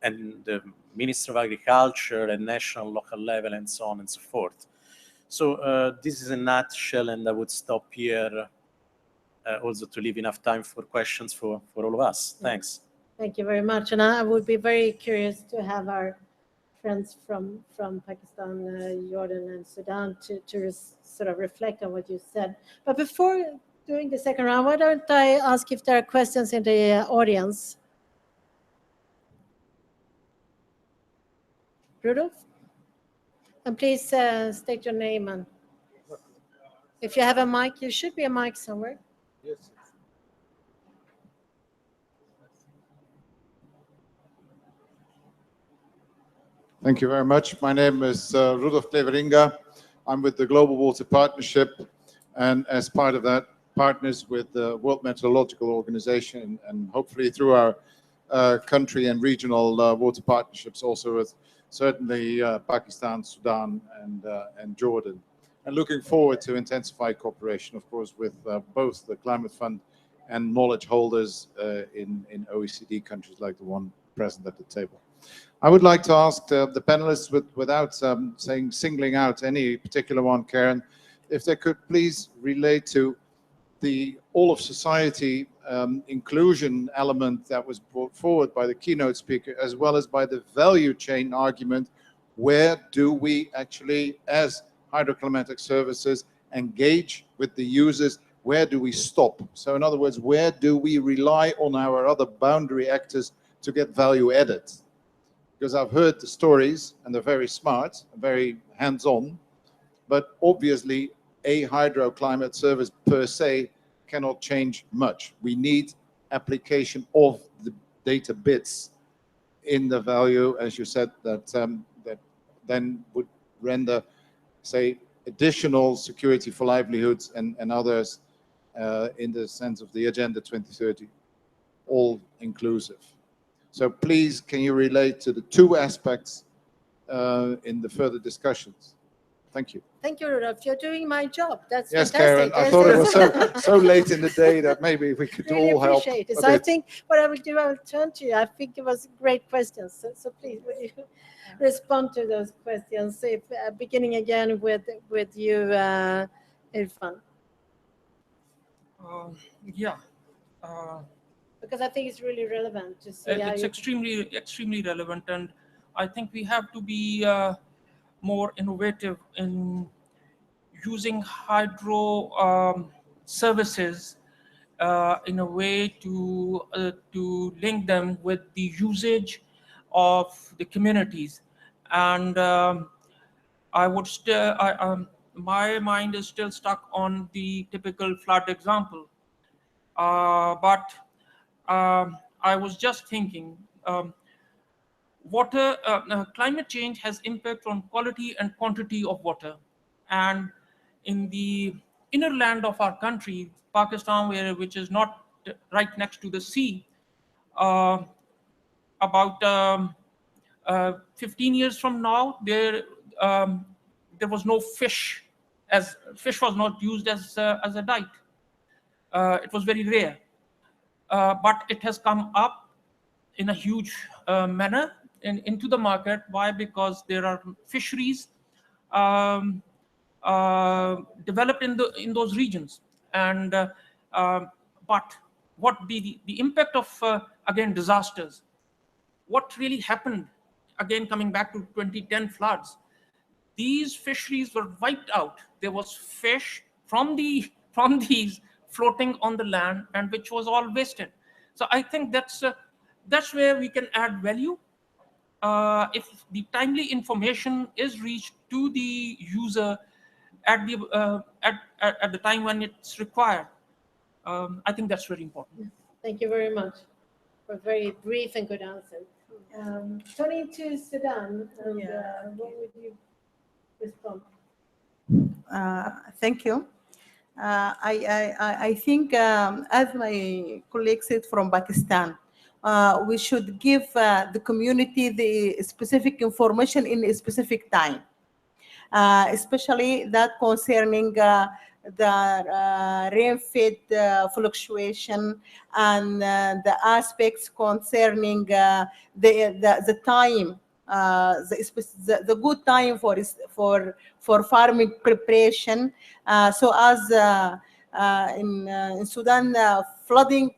and the Ministry of Agriculture and national, local level, and so on and so forth. So this is a nutshell, and I would stop here also to leave enough time for questions for all of us. Thanks. Thank you very much. And I would be very curious to have our friends from Pakistan, Jordan, and Sudan to sort of reflect on what you said. But before doing the second round, why don't I ask if there are questions in the audience? Rudolf? And please state your name. And if you have a mic, there should be a mic somewhere. Yes. Thank you very much. My name is Rudolf Cleveringa. I'm with the Global Water Partnership, and as part of that, partners with the World Meteorological Organization, and hopefully through our country and regional water partnerships, also with certainly Pakistan, Sudan, and Jordan. And looking forward to intensify cooperation, of course, with both the Climate Fund and knowledge holders in OECD countries like the one present at the table. I would like to ask the panelists, without singling out any particular one, Karen, if they could please relate to the all of society inclusion element that was brought forward by the keynote speaker, as well as by the value chain argument. Where do we actually, as hydroclimatic services, engage with the users? Where do we stop? So in other words, where do we rely on our other boundary actors to get value added? Because I've heard the stories, and they're very smart, very hands-on, but obviously a hydroclimate service per se cannot change much. We need application of the data bits in the value, as you said, that that then would render, say, additional security for livelihoods and others in the sense of the Agenda 2030, all inclusive. So please, can you relate to the two aspects in the further discussions? Thank you. Thank you, Rudolf. You're doing my job. That's yes, fantastic. Karen. I thought it was so late in the day that maybe we could really all help. Appreciate it. So I think what I will do, I will turn to you. I think it was great questions. So please, would you respond to those questions? If, beginning again with you, Irfan. Yeah. Uh, Because I think it's really relevant to see how it's you... extremely relevant, and I think we have to be more innovative in using hydro services in a way to link them with the usage of the communities. And I would still, my mind is still stuck on the typical flood example. But I was just thinking, climate change has impact on quality and quantity of water. And in the inner land of our country, Pakistan, which is not right next to the sea, uh, about 15 years from now, there was no fish, as fish was not used as a diet. It was very rare, but it has come up in a huge manner into the market. Why? Because there are fisheries um, developed in those regions, and but what the impact of again disasters? What really happened? Again, coming back to 2010 floods, these fisheries were wiped out. There was fish from these floating on the land, and which was all wasted. So I think that's where we can add value. If the timely information is reached to the user at the time when it's required, I think that's very important. Thank you very much for a very brief and good answer. Turning to Sudan, and, what would you respond? Thank you. I think, as my colleague said from Pakistan, we should give the community the specific information in a specific time, especially that concerning the rain-fed fluctuation and the aspects concerning the time, the good time for farming preparation. So as in Sudan, flooding,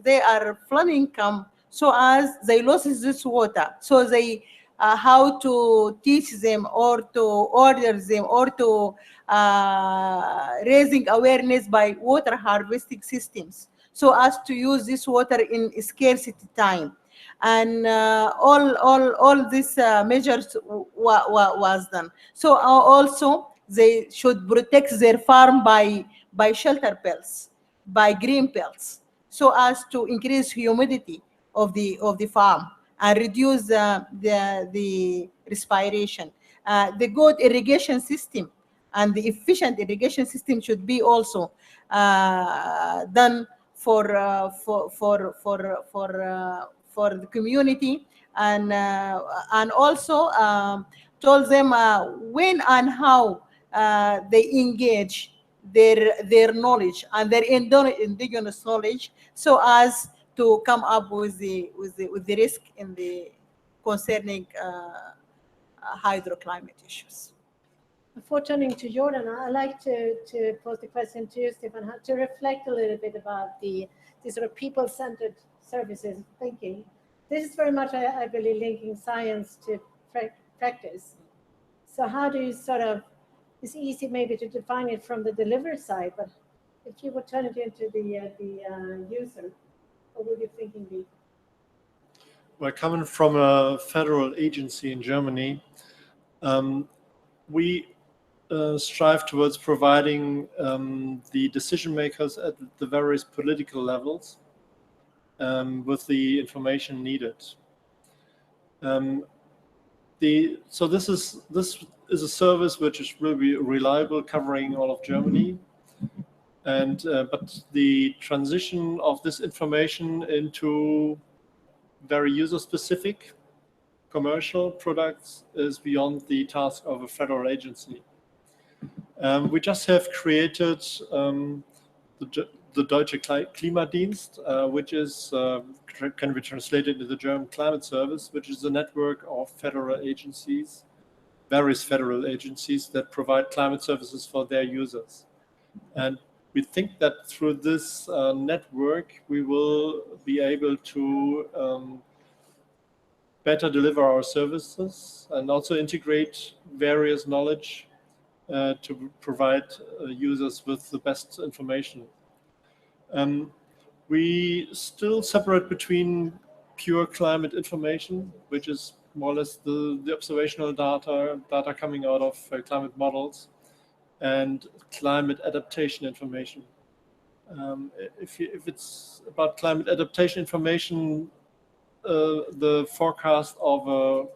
they are flooding come so as they lose this water. So they how to teach them or to order them or to raising awareness by water harvesting systems so as to use this water in scarcity time. And all these measures was done. So also they should protect their farm by shelter belts, by green belts, so as to increase humidity of the farm and reduce the respiration. The good irrigation system and the efficient irrigation system should be also done for the community, and also told them when and how they engage their knowledge and their indigenous knowledge, so as to come up with the risk in the concerning hydroclimate issues. Before turning to Jordan, I'd like to pose the question to you, Stefan, to reflect a little bit about the sort of people-centered services thinking. This is very much, I believe, linking science to practice. So how do you sort of, it's easy maybe to define it from the delivery side, but if you would turn it into the user, what would your thinking be? Well, coming from a federal agency in Germany, we strive towards providing the decision makers at the various political levels with the information needed. So this is a service which is really reliable, covering all of Germany. And but the transition of this information into very user-specific commercial products is beyond the task of a federal agency. We just have created the Deutsche Klimadienst, which is can be translated into the German Climate Service, which is a network of federal agencies, various federal agencies that provide climate services for their users. And we think that through this network, we will be able to better deliver our services and also integrate various knowledge to provide users with the best information. We still separate between pure climate information, which is more or less the observational data coming out of climate models, and climate adaptation information. If it's about climate adaptation information, the forecast of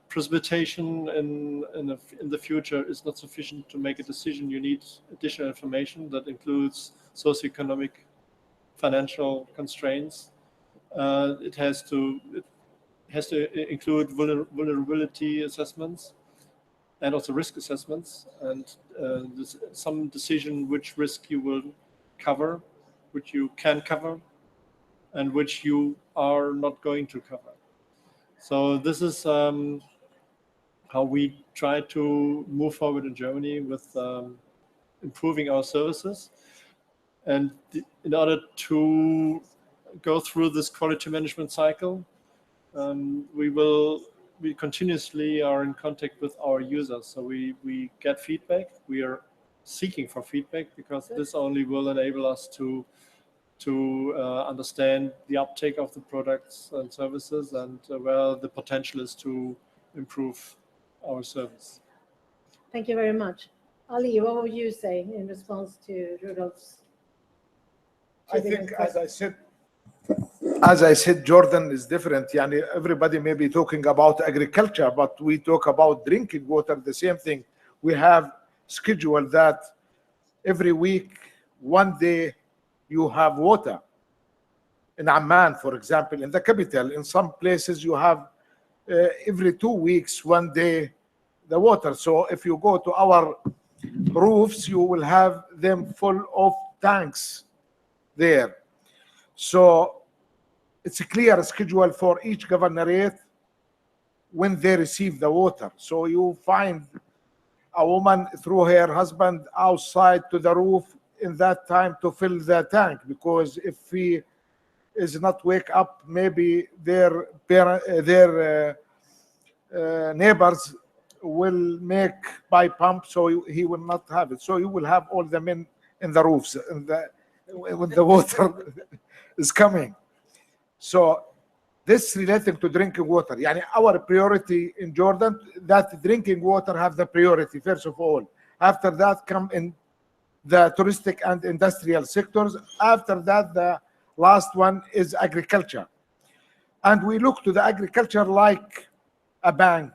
precipitation in the future is not sufficient to make a decision. You need additional information that includes socioeconomic, financial constraints. It has to include vulnerability assessments and also risk assessments, and some decision which risk you will cover, which you can cover, and which you are not going to cover. So this is how we try to move forward in Germany with improving our services. And in order to go through this quality management cycle, we continuously are in contact with our users. So we get feedback. We are seeking for feedback, because this only will enable us to understand the uptake of the products and services, and where the potential is to improve our service. Thank you very much. Ali, what would you say in response to Rudolf's? I think, as I said, Jordan is different. Yani everybody may be talking about agriculture, but we talk about drinking water, the same thing. We have scheduled that every week, one day, you have water. In Amman, for example, in the capital, in some places you have every 2 weeks, one day, the water. So if you go to our roofs, you will have them full of tanks there. So it's a clear schedule for each governorate when they receive the water. So you find a woman through her husband outside to the roof in that time to fill the tank, because if he is not wake up, maybe their neighbors will make by pump, so he will not have it. So you will have all the men in the roofs when the water is coming. So this relating to drinking water. Yani our priority in Jordan, that drinking water have the priority first of all. After that come in the touristic and industrial sectors. After that, the last one is agriculture. And we look to the agriculture like a bank.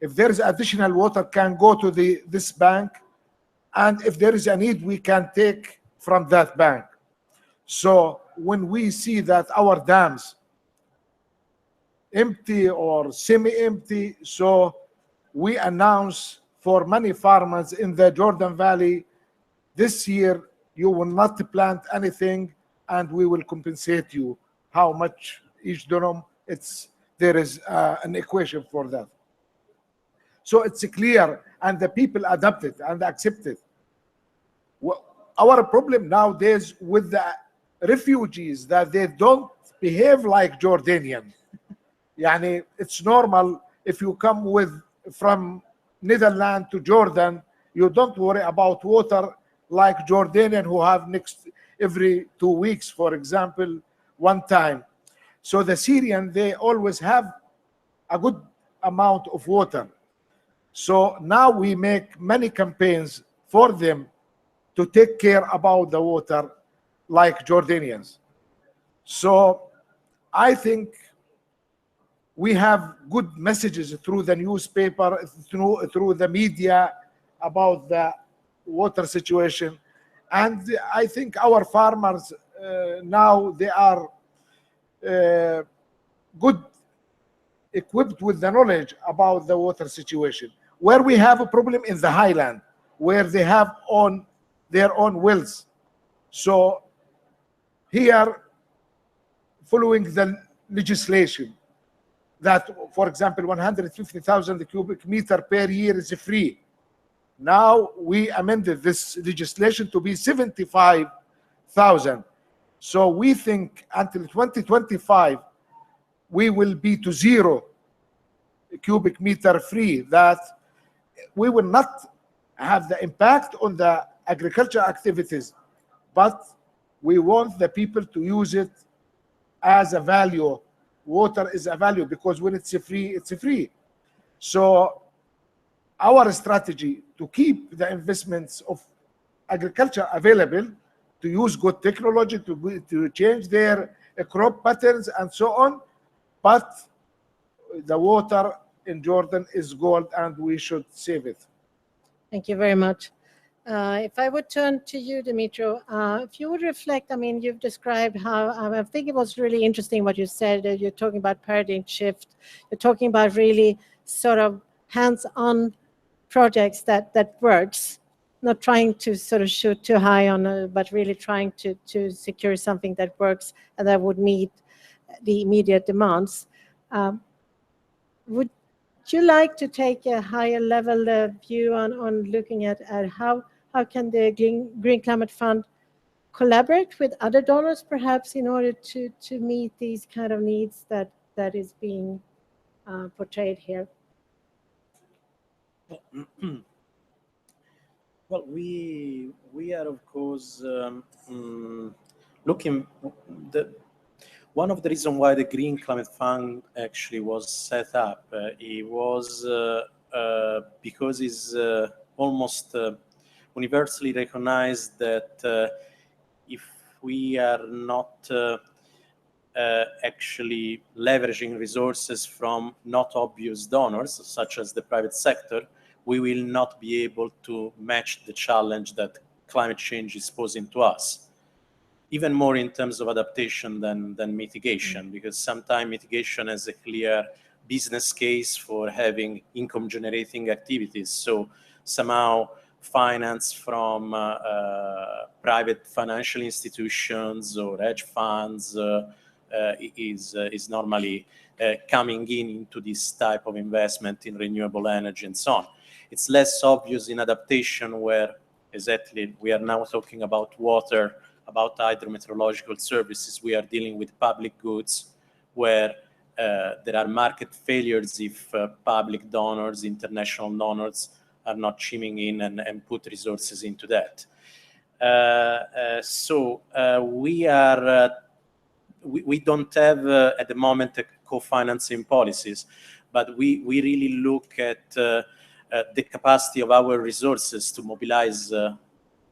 If there is additional water, can go to this bank, and if there is a need, we can take from that bank. So when we see that our dams empty or semi-empty, so we announce for many farmers in the Jordan Valley, this year you will not plant anything, and we will compensate you how much each drum. There is an equation for that. So it's clear, and the people adapt it and accept it. Our problem nowadays with the refugees, that they don't behave like Jordanian. Yani it's normal if you come from Netherlands to Jordan, you don't worry about water like Jordanian who have every 2 weeks, for example, one time. So the Syrian, they always have a good amount of water. So now we make many campaigns for them to take care about the water like Jordanians. So I think we have good messages through the newspaper, through the media about the water situation. And I think our farmers now, they are good equipped with the knowledge about the water situation. Where we have a problem in the highland, where they have their own wells. So here, following the legislation, that, for example, 150,000 cubic meter per year is free. Now we amended this legislation to be 75,000. So we think until 2025, we will be to 0 cubic meter free, that we will not have the impact on the agriculture activities, but we want the people to use it as a value. Water is a value, because when it's free, it's free. So our strategy to keep the investments of agriculture available, to use good technology, to change their crop patterns and so on, but the water in Jordan is gold and we should save it. Thank you very much. If I would turn to you, Dimitro, if you would reflect, I mean, you've described how, I think it was really interesting what you said. You're talking about paradigm shift. You're talking about really sort of hands-on projects that works, not trying to sort of shoot too high on, but really trying to secure something that works and that would meet the immediate demands. Would you like to take a higher level view on looking at how can the Green Climate Fund collaborate with other donors, perhaps, in order to meet these kind of needs that is being portrayed here? Well, we are, of course, looking. One of the reasons why the Green Climate Fund actually was set up, it was because it's almost universally recognized that if we are not actually leveraging resources from not obvious donors, such as the private sector, we will not be able to match the challenge that climate change is posing to us. Even more in terms of adaptation than mitigation, because sometimes mitigation has a clear business case for having income-generating activities. So somehow finance from private financial institutions or hedge funds is normally coming into this type of investment in renewable energy and so on. It's less obvious in adaptation, where exactly we are now talking about water, about hydrometeorological services. We are dealing with public goods where there are market failures if public donors, international donors are not chiming in and put resources into that. We don't have at the moment co-financing policies, but we really look at the capacity of our resources to mobilize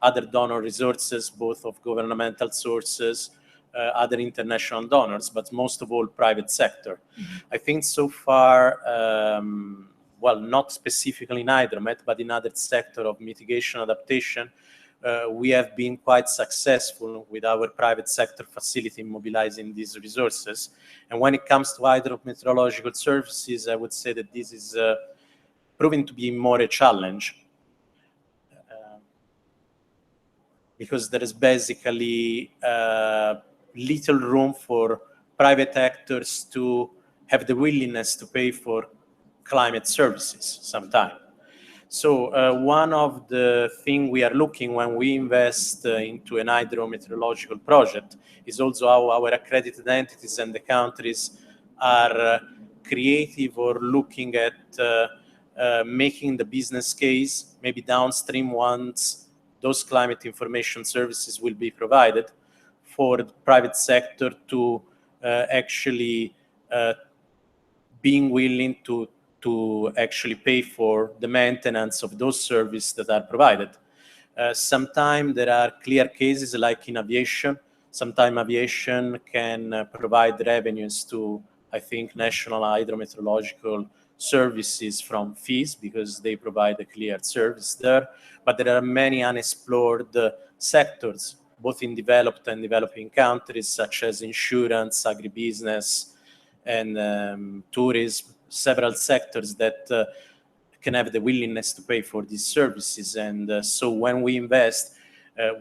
other donor resources, both of governmental sources, other international donors, but most of all private sector. I think so far, well, not specifically in hydromet, but in other sector of mitigation adaptation, we have been quite successful with our private sector facility in mobilizing these resources. And when it comes to hydrometeorological services, I would say that this is proving to be more a challenge, because there is basically little room for private actors to have the willingness to pay for climate services sometimes. So one of the things we are looking when we invest into an hydrometeorological project is also how our accredited entities and the countries are creative or looking at making the business case, maybe downstream once those climate information services will be provided, for the private sector to actually being willing to actually pay for the maintenance of those services that are provided. Sometimes there are clear cases, like in aviation. Sometimes aviation can provide revenues to, I think, national hydrometeorological services from fees, because they provide a clear service there. But there are many unexplored sectors, both in developed and developing countries, such as insurance, agribusiness, and tourism, several sectors that can have the willingness to pay for these services. And so when we invest,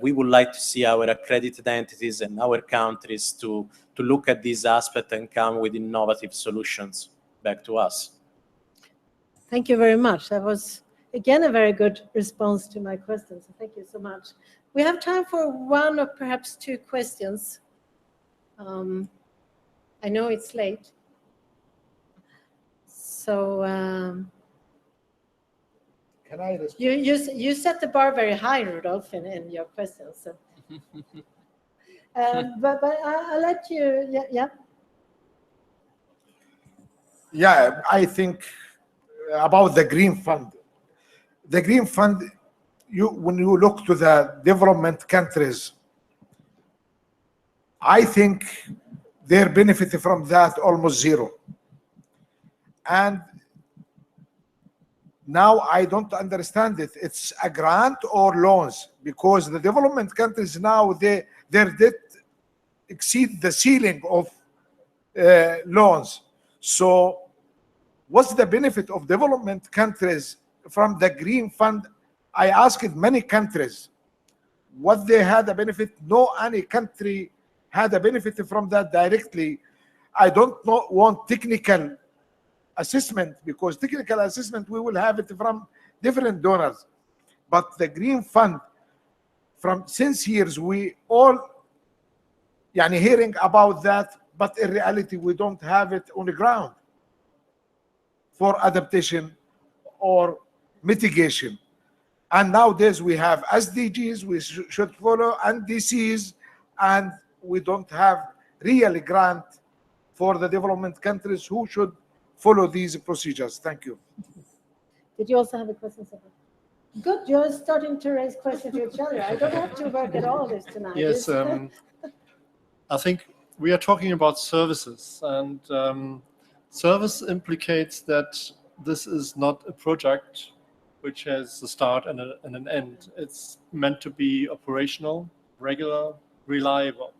we would like to see our accredited entities and our countries to look at this aspect and come with innovative solutions back to us. Thank you very much. That was again, a very good response to my question. So thank you so much. We have time for one or perhaps two questions. I know it's late. So Can I respond? you set the bar very high, Rudolf, in your questions. So. But I'll let you, yeah. Yeah, I think about the Green Fund. The Green Fund, when you look to the development countries, I think their benefit from that almost zero. And now I don't understand it. It's a grant or loans, because the development countries now, their debt exceed the ceiling of loans. So what's the benefit of development countries from the Green Fund? I asked many countries what they had a benefit. No, any country had a benefit from that directly. I don't want technical assessment, because technical assessment, we will have it from different donors. But the Green Fund, since years, we all hearing about that, but in reality, we don't have it on the ground for adaptation or mitigation. And nowadays we have SDGs, we should follow INDCs, and we don't have really grant for the development countries who should follow these procedures. Thank you. Did you also have a question, Stefan? Good, you're starting to raise questions to each other. I don't have to work at all this tonight. Yes, I think we are talking about services, and service implicates that this is not a project which has a start and an end. It's meant to be operational, regular, reliable.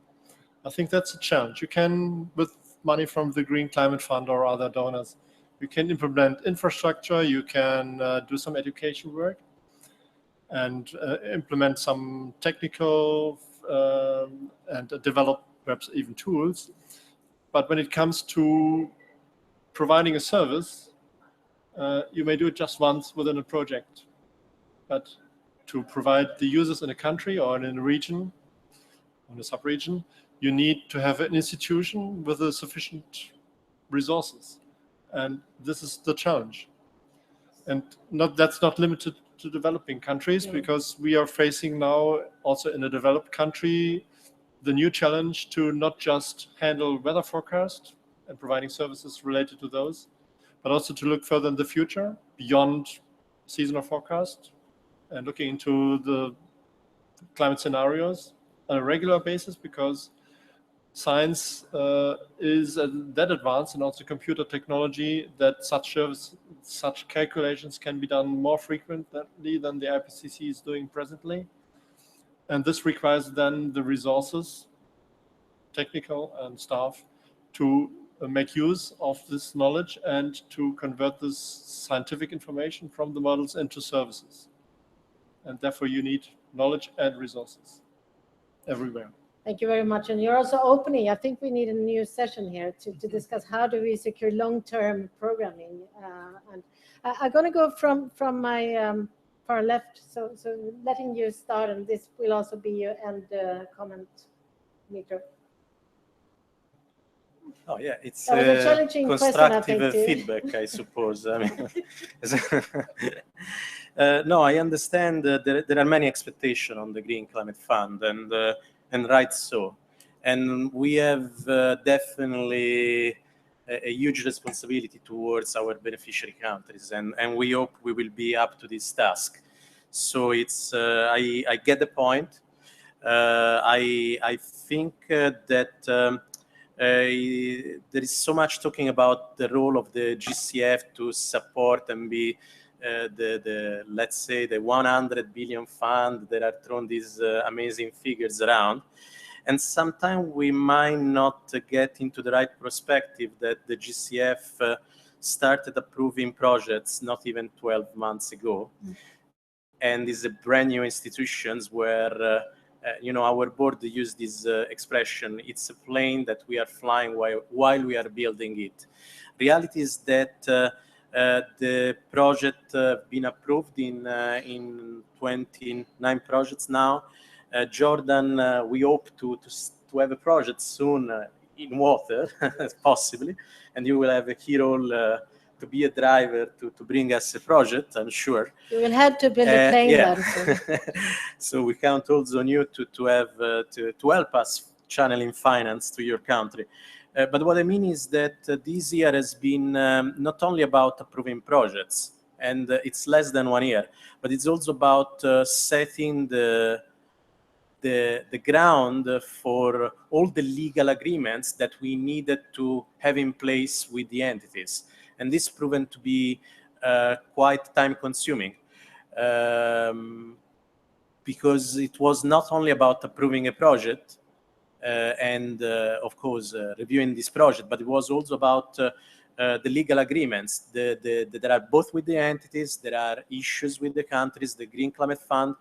I think that's a challenge. You can, with money from the Green Climate Fund or other donors, you can implement infrastructure, you can do some education work, and implement some technical and develop perhaps even tools. But when it comes to providing a service, you may do it just once within a project. But to provide the users in a country or in a region, in a sub-region, you need to have an institution with sufficient resources. And this is the challenge. And that's not limited to developing countries, because we are facing now, also in a developed country, the new challenge to not just handle weather forecast and providing services related to those, but also to look further in the future, beyond seasonal forecast, and looking into the climate scenarios on a regular basis, because science is that advanced, and also computer technology, that such calculations can be done more frequently than the IPCC is doing presently. And this requires then the resources, technical and staff, to make use of this knowledge and to convert this scientific information from the models into services. And therefore you need knowledge and resources everywhere. Thank you very much. And you're also opening, I think we need a new session here to discuss how do we secure long-term programming. And I'm going to go from my far left, so letting you start, and this will also be your end comment, Dmitry. Oh yeah, it's a challenging constructive question, feedback, I suppose. I mean, no, I understand there are many expectations on the Green Climate Fund, and right so. And we have definitely a huge responsibility towards our beneficiary countries, and we hope we will be up to this task. So it's I get the point. I think that there is so much talking about the role of the GCF to support and be the let's say the 100 billion fund that are thrown these amazing figures around. And sometimes we might not get into the right perspective that the GCF started approving projects not even 12 months ago. And is a brand new institutions where, you know, our board used this expression, it's a plane that we are flying while we are building it. Reality is that The project been approved in 29 projects now. Jordan, we hope to have a project soon in water, possibly, and you will have a key role to be a driver to bring us a project, I'm sure. You will have to build a plane yeah. then. So. So we count also on you to help us channeling finance to your country. But what I mean is that this year has been not only about approving projects, and it's less than 1 year, but it's also about setting the ground for all the legal agreements that we needed to have in place with the entities. And this proven to be quite time-consuming. Because it was not only about approving a project and, of course, reviewing this project, but it was also about the legal agreements that are both with the entities. There are issues with the countries. The Green Climate Fund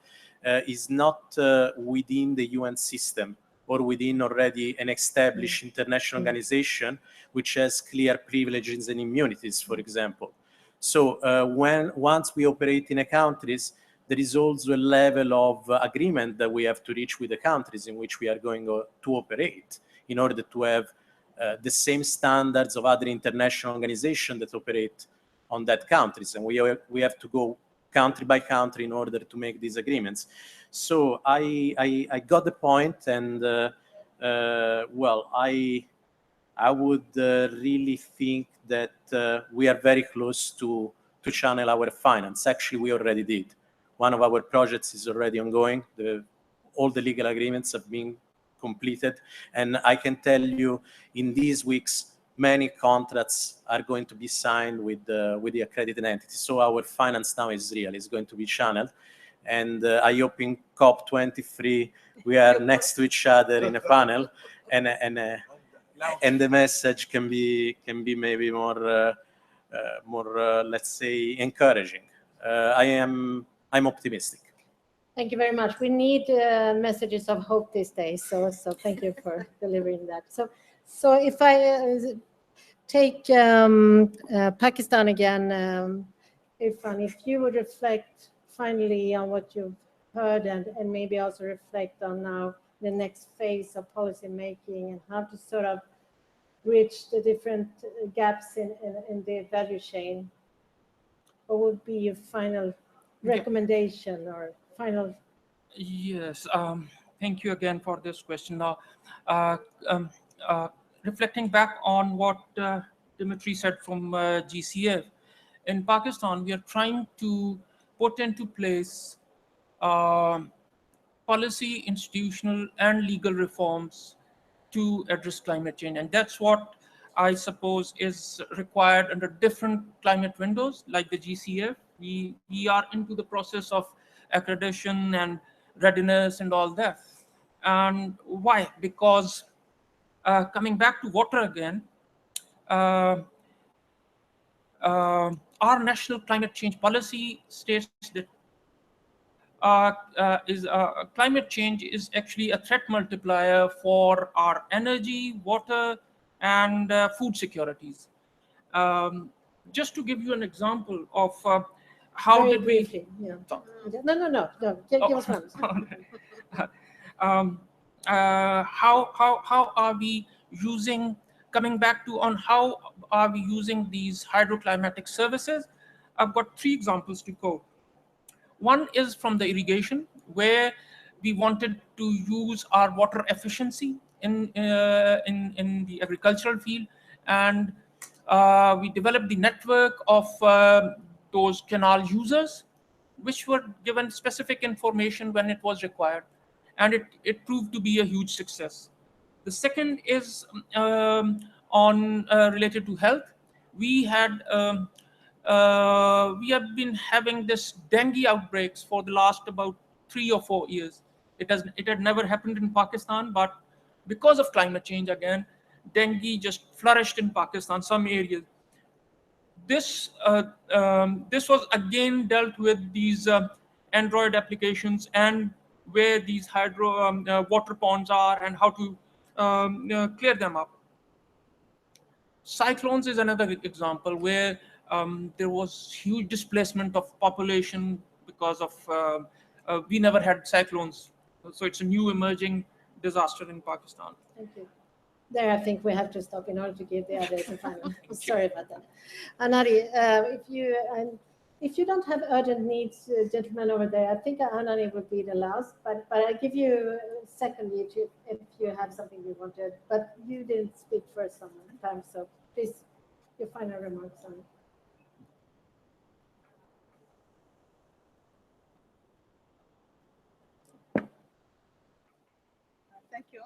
is not within the UN system or within already an established international organization which has clear privileges and immunities, for example. So once we operate in a countries, there is also a level of agreement that we have to reach with the countries in which we are going to operate in order to have the same standards of other international organizations that operate on that countries. And we have to go country by country in order to make these agreements. So I got the point, and well, I would really think that we are very close to channel our finance. Actually, we already did. One of our projects is already ongoing. All the legal agreements have been completed. And I can tell you in these weeks, many contracts are going to be signed with the accredited entity. So our finance now is real. It's going to be channeled. And I hope in COP23, we are next to each other in a panel, and the message can be maybe more, let's say, encouraging. I'm optimistic. Thank you very much. We need messages of hope these days. So thank you for delivering that. So if I take Pakistan again, Irfan, if you would reflect finally on what you've heard and maybe also reflect on now the next phase of policy making and how to sort of bridge the different gaps in the value chain, what would be your final recommendation or final? Yes, thank you again for this question. Now, reflecting back on what Dimitri said from GCF, in Pakistan, we are trying to put into place policy, institutional, and legal reforms to address climate change. And that's what I suppose is required under different climate windows, like the GCF. We are into the process of accreditation and readiness and all that. And why? Because coming back to water again, our national climate change policy states that climate change is actually a threat multiplier for our energy, water, and food securities. Just to give you an example of how Very did briefly, yeah. No. Give us one. How are we using, coming back to on how are we using these hydroclimatic services? I've got 3 examples to quote. One is from the irrigation, where we wanted to use our water efficiency in the agricultural field, and we developed the network of those canal users, which were given specific information when it was required, and it proved to be a huge success. The second is related to health. We have been having this dengue outbreaks for the last about 3 or 4 years. It had never happened in Pakistan, but because of climate change again, dengue just flourished in Pakistan, some areas. This was again dealt with these Android applications and where these water ponds are and how to clear them up. Cyclones is another example where There was huge displacement of population because of we never had cyclones, so it's a new emerging disaster in Pakistan. Thank you. There, I think we have to stop in order to give the others a final. Sorry about that. Anari, if you don't have urgent needs, gentlemen over there, I think Anani would be the last. But I give you secondly if you have something you wanted. But you didn't speak first time, so please, your final remarks on it. Thank you.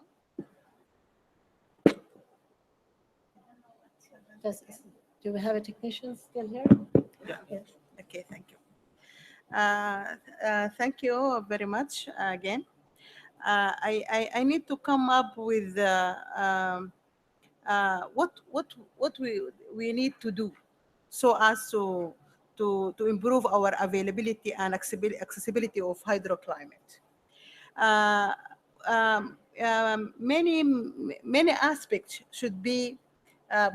Do we have a technician still here? Yeah. Yes. Okay, thank you. Thank you very much again. I need to come up with what we need to do so as to improve our availability and accessibility of hydroclimate. Many aspects should be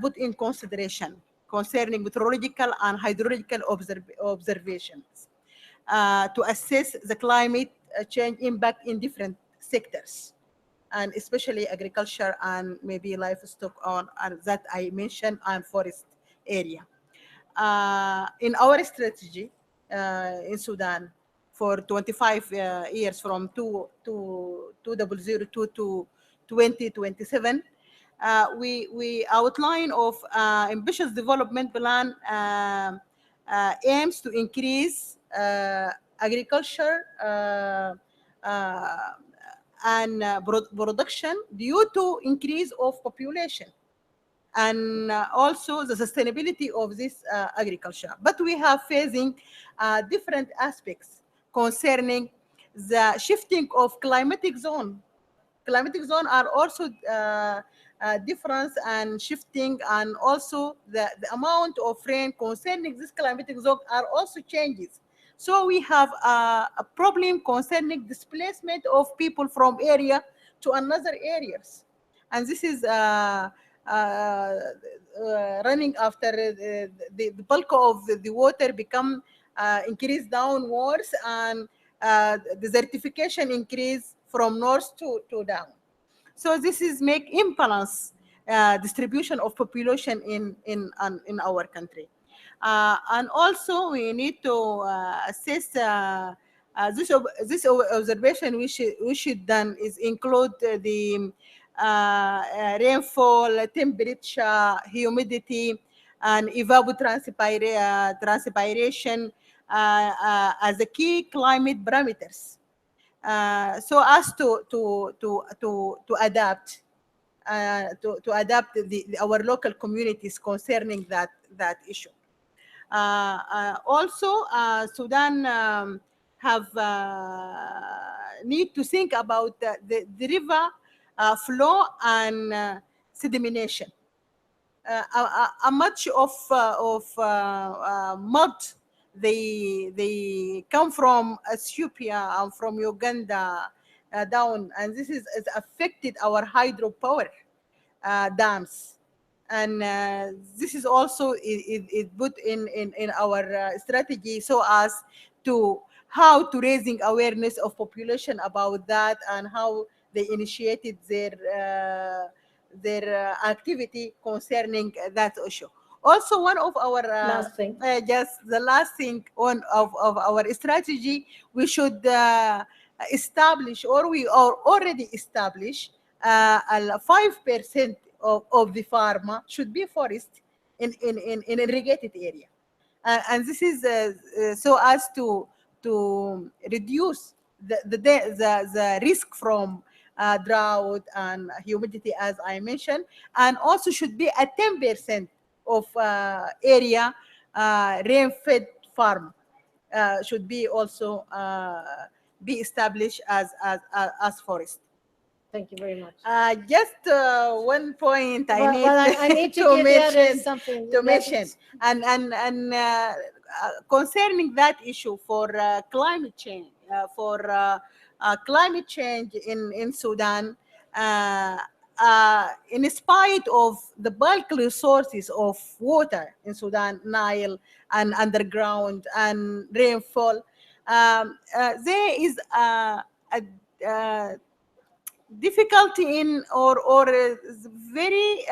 put in consideration concerning meteorological and hydrological observations to assess the climate change impact in different sectors, and especially agriculture and maybe livestock on that I mentioned, and forest area. In our strategy in Sudan for 25 years from 2002 to 2027, we outline of ambitious development plan aims to increase agriculture and production due to increase of population, and also the sustainability of this agriculture. But we have facing different aspects concerning the shifting of climatic zone. Climatic zone are also different and shifting, and also the amount of rain concerning this climatic zone are also changes. So we have a problem concerning displacement of people from area to another areas, and this is running after the bulk of the water become increase downwards, and desertification increase from north to down. So this is make imbalance distribution of population in our country. And also we need to assess this observation we should done is include the rainfall, temperature, humidity, and evapotranspiration as the key climate parameters, so as to adapt our local communities concerning that issue. Also, Sudan have need to think about the river flow and sedimentation. Much of mud they come from Ethiopia and from Uganda down, and this is affected our hydropower dams, and this is also is put in our strategy so as to how to raising awareness of population about that, and how they initiated their activity concerning that issue. Also, one of our last thing, just the last thing on of our strategy, we should establish, or we are already established, 5% of the farm should be forest in irrigated area, and this is so as to reduce the risk from drought and humidity, as I mentioned, and also should be a 10% of area rain-fed farm should be also be established as forest. Thank you very much. Just one point I need to mention something to mention, and concerning that issue for climate change, in Sudan, in spite of the bulk resources of water in Sudan, Nile and underground and rainfall, there is a difficulty in or very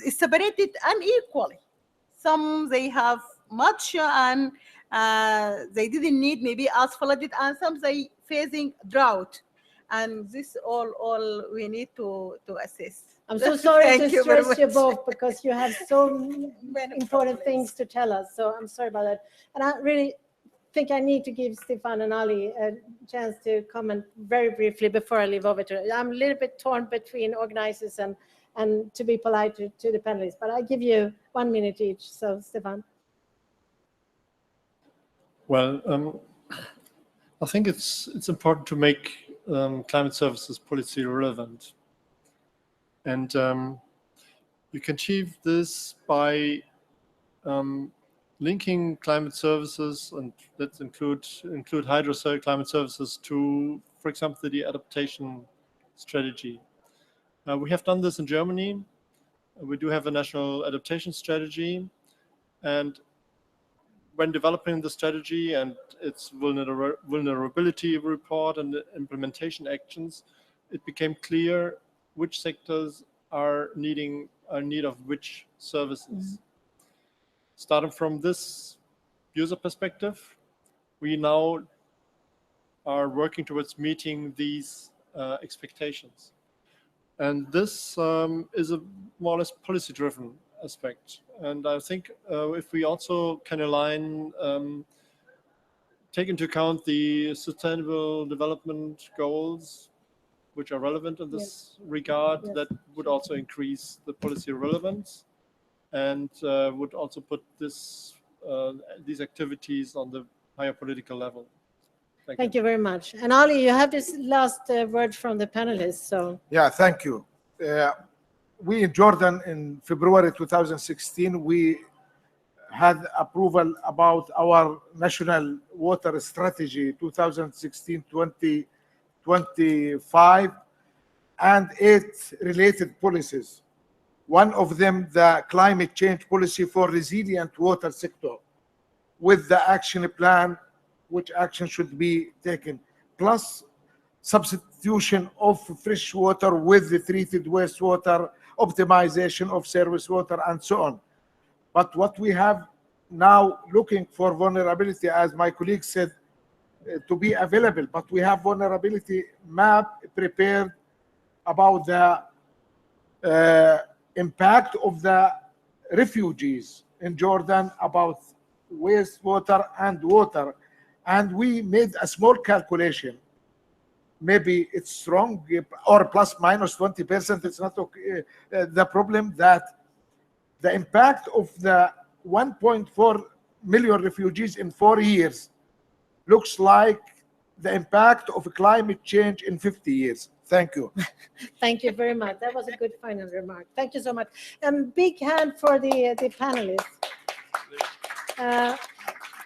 separated unequally. Some they have much and they didn't need maybe as flooded, and some they facing drought, and this all we need to assess. I'm so sorry Thank to you very stress you much. both because you have so important problems. things to tell us. So I'm sorry about that. And I really think I need to give Stefan and Ali a chance to comment very briefly before I leave over to. I'm a little bit torn between organizers and to be polite to the panelists, but I give you 1 minute each. So Stefan. Well, I think it's important to make climate services policy relevant, and you can achieve this by linking climate services, and let's include hydro climate services to, for example, the adaptation strategy. We have done this in Germany. We do have a national adaptation strategy, and when developing the strategy and its vulnerability report and the implementation actions, it became clear which sectors are in need of which services. Starting from this user perspective, we now are working towards meeting these expectations. And this is a more or less policy-driven aspect. And I think if we also can align, take into account the sustainable development goals, which are relevant in this regard, that would also increase the policy relevance and would also put these activities on the higher political level. Thank you very much. And Ali, you have this last word from the panelists. So yeah, thank you. We in Jordan in February 2016, we had approval about our national water strategy 2016-2025 and 8 related policies. One of them, the climate change policy for resilient water sector, with the action plan, which action should be taken, plus substitution of fresh water with the treated wastewater, optimization of service water, and so on. But what we have now looking for vulnerability, as my colleague said, to be available, but we have vulnerability map prepared about the impact of the refugees in Jordan about wastewater and water. And we made a small calculation. Maybe it's wrong, or plus minus 20%, it's not okay. The problem that the impact of the 1.4 million refugees in 4 years looks like the impact of climate change in 50 years. Thank you. Thank you very much. That was a good final remark. Thank you so much. And big hand for the panelists.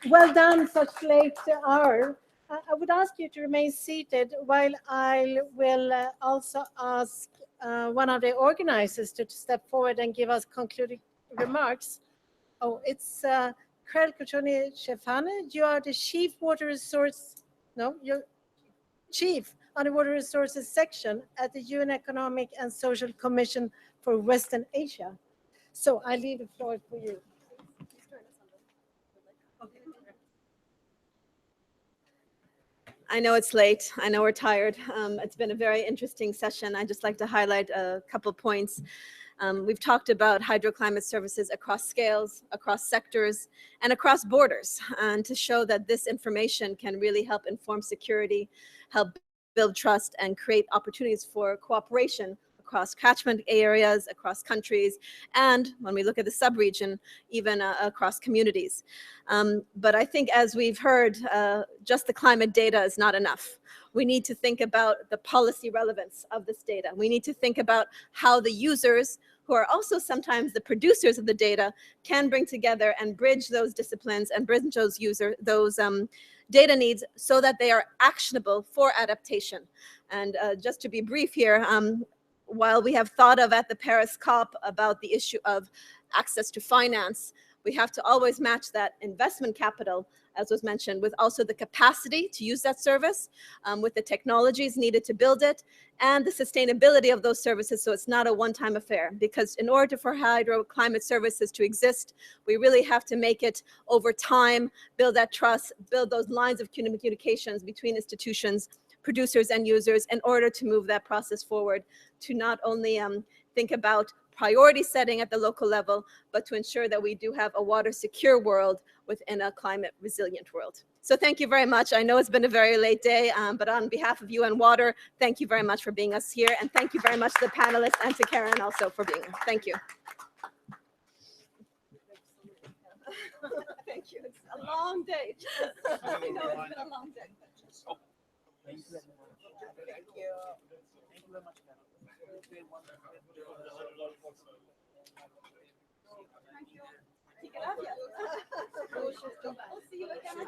Well done, such late hour. I would ask you to remain seated while I will also ask one of the organizers to step forward and give us concluding remarks. Oh, it's Karel Kuchoni-Shefane. You are the Chief Water Resource, no, you're Chief on the Water Resources section at the UN Economic and Social Commission for Western Asia. So I leave the floor for you. I know it's late. I know we're tired. It's been a very interesting session. I'd just like to highlight a couple points. We've talked about hydroclimate services across scales, across sectors, and across borders, and to show that this information can really help inform security, help build trust, and create opportunities for cooperation across catchment areas, across countries, and when we look at the sub-region, even across communities. But I think, as we've heard, just the climate data is not enough. We need to think about the policy relevance of this data. We need to think about how the users, who are also sometimes the producers of the data, can bring together and bridge those disciplines and bridge those data needs so that they are actionable for adaptation. And just to be brief here, while we have thought of at the Paris COP about the issue of access to finance, we have to always match that investment capital, as was mentioned, with also the capacity to use that service, with the technologies needed to build it, and the sustainability of those services, so it's not a one-time affair. Because in order for hydroclimate services to exist, we really have to make it over time, build that trust, build those lines of communications between institutions, producers and users, in order to move that process forward, to not only think about priority setting at the local level, but to ensure that we do have a water secure world within a climate resilient world. So thank you very much. I know it's been a very late day, but on behalf of UN Water, thank you very much for being us here. And thank you very much to the panelists and to Karen also for being here. Thank you. Thank you. It's a long day. I know it's been a long day. Thank you. Thank you. Thank you very much. Gracias. We'll see you again.